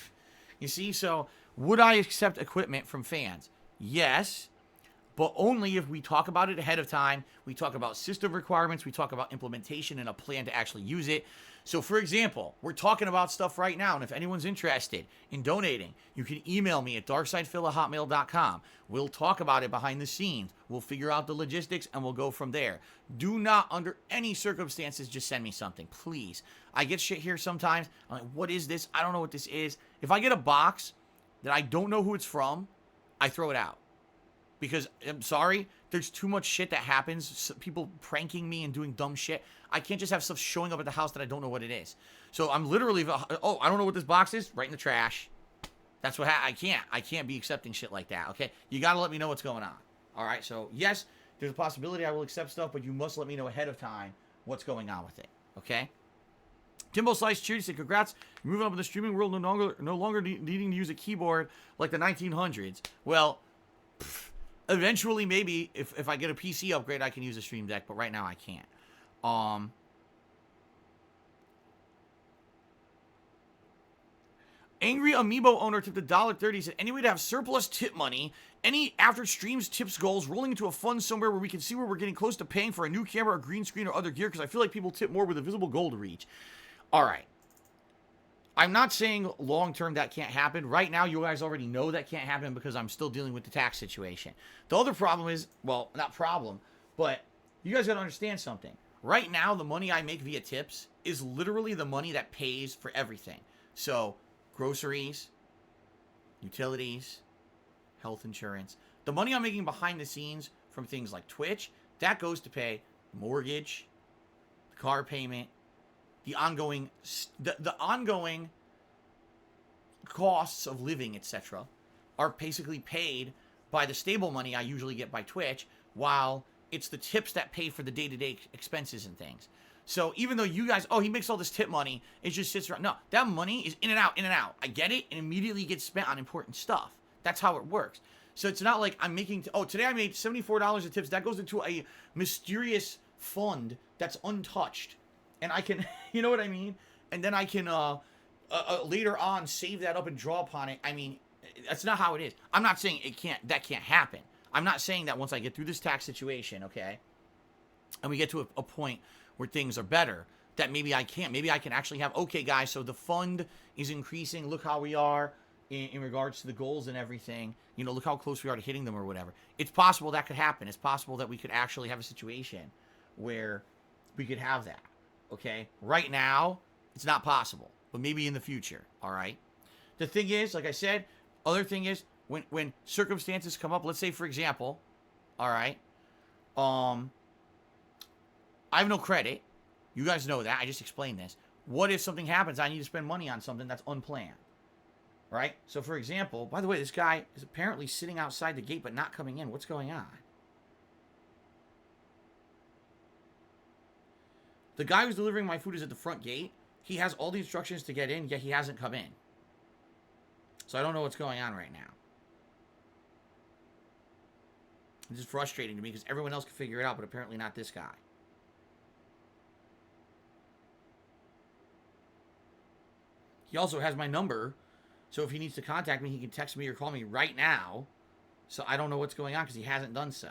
you see? So, would I accept equipment from fans? Yes, but only if we talk about it ahead of time. We talk about system requirements. We talk about implementation and a plan to actually use it. So, for example, we're talking about stuff right now, and if anyone's interested in donating, you can email me at darksidefil@hotmail.com. We'll talk about it behind the scenes. We'll figure out the logistics, and we'll go from there. Do not, under any circumstances, just send me something, please. I get shit here sometimes. I'm like, what is this? I don't know what this is. If I get a box that I don't know who it's from, I throw it out. Because, I'm sorry, there's too much shit that happens. People pranking me and doing dumb shit. I can't just have stuff showing up at the house that I don't know what it is. So I'm literally, I don't know what this box is. Right in the trash. That's what I can't be accepting shit like that, okay? You got to let me know what's going on. All right, so yes, there's a possibility I will accept stuff, but you must let me know ahead of time what's going on with it, okay? Timbo Slice Cheers said, congrats, you're moving up in the streaming world, no longer needing to use a keyboard like the 1900s. Well, eventually, maybe, if I get a PC upgrade, I can use a Stream Deck, but right now I can't. Angry Amiibo owner tipped $1.30. Said, any way to have surplus tip money, any after streams tips goals, rolling into a fund somewhere where we can see where we're getting close to paying for a new camera or green screen or other gear, because I feel like people tip more with a visible goal to reach. All right. I'm not saying long-term that can't happen. Right now, you guys already know that can't happen because I'm still dealing with the tax situation. The other problem is, well, not problem, but you guys got to understand something. Right now, the money I make via tips is literally the money that pays for everything. So, groceries, utilities, health insurance. The money I'm making behind the scenes from things like Twitch, that goes to pay mortgage, the car payment, the ongoing costs of living, etc., are basically paid by the stable money I usually get by Twitch, while it's the tips that pay for the day-to-day expenses and things. So even though you guys, he makes all this tip money, it just sits around. No, that money is in and out, in and out. I get it, and immediately gets spent on important stuff. That's how it works. So it's not like I'm making, today I made $74 of tips. That goes into a mysterious fund that's untouched. And I can, you know what I mean? And then I can later on save that up and draw upon it. I mean, that's not how it is. I'm not saying that can't happen. I'm not saying that once I get through this tax situation, okay, and we get to a point where things are better, that maybe I can actually have, okay, guys, so the fund is increasing. Look how we are in regards to the goals and everything. You know, look how close we are to hitting them or whatever. It's possible that could happen. It's possible that we could actually have a situation where we could have that, okay? Right now, it's not possible, but maybe in the future, all right? The thing is, like I said, other thing is, when circumstances come up, let's say, for example, all right, I have no credit. You guys know that. I just explained this. What if something happens? I need to spend money on something that's unplanned, right? So, for example, by the way, this guy is apparently sitting outside the gate but not coming in. What's going on? The guy who's delivering my food is at the front gate. He has all the instructions to get in, yet he hasn't come in. So I don't know what's going on right now. It's just frustrating to me because everyone else can figure it out, but apparently not this guy. He also has my number, so if he needs to contact me, he can text me or call me right now. So I don't know what's going on because he hasn't done so.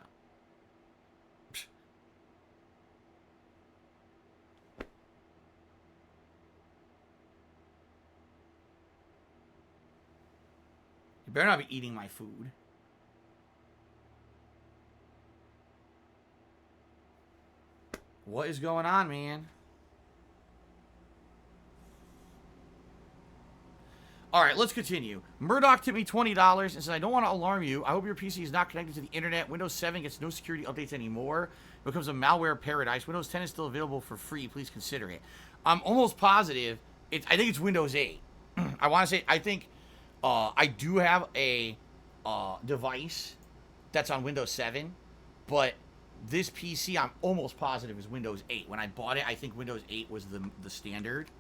You better not be eating my food. What is going on, man? All right, let's continue. Murdoch tipped me $20 and said, I don't want to alarm you. I hope your PC is not connected to the internet. Windows 7 gets no security updates anymore. It becomes a malware paradise. Windows 10 is still available for free. Please consider it. I'm almost positive. I think it's Windows 8. I want to say, I think I do have a device that's on Windows 7, but this PC, I'm almost positive, is Windows 8. When I bought it, I think Windows 8 was the standard.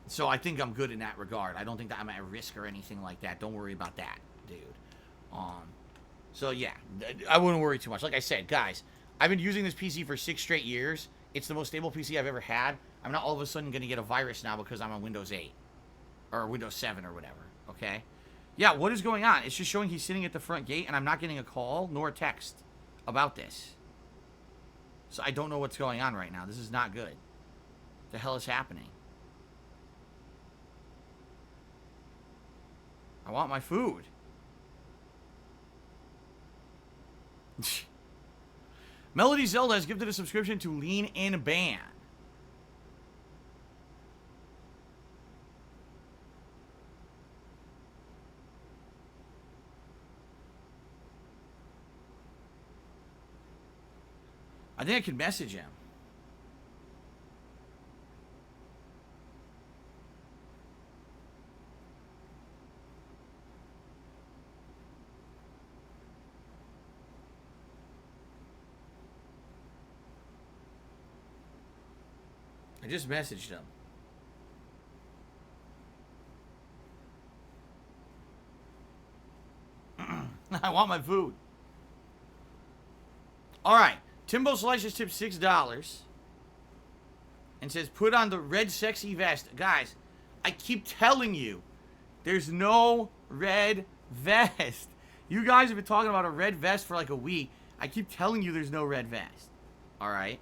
So I think I'm good in that regard. I don't think that I'm at risk or anything like that. Don't worry about that, dude. So yeah, I wouldn't worry too much. Like I said, guys, I've been using this PC for 6 straight years. It's the most stable PC I've ever had. I'm not all of a sudden going to get a virus now because I'm on Windows 8. Or Windows 7 or whatever, okay? Yeah, what is going on? It's just showing he's sitting at the front gate, and I'm not getting a call nor a text about this. So I don't know what's going on right now. This is not good. What the hell is happening? I want my food. Melody Zelda has gifted a subscription to Lean In Band. I think I could message him. I just messaged him. I want my food. All right. Timbo Slices tipped $6 and says, put on the red sexy vest. Guys, I keep telling you, there's no red vest. You guys have been talking about a red vest for like a week. I keep telling you there's no red vest. All right.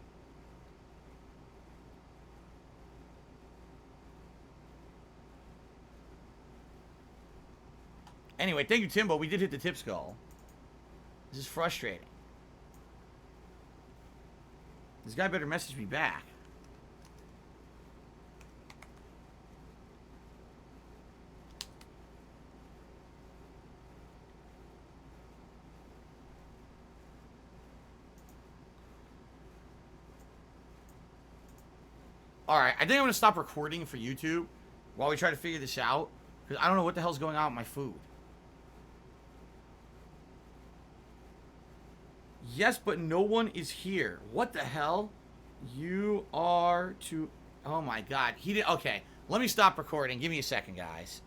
Anyway, thank you, Timbo. We did hit the tips goal. This is frustrating. This guy better message me back. Alright, I think I'm going to stop recording for YouTube while we try to figure this out. Because I don't know what the hell's going on with my food. Yes, but no one is here. What the hell? You are to... Oh my god. He did... Okay. Let me stop recording. Give me a second, guys.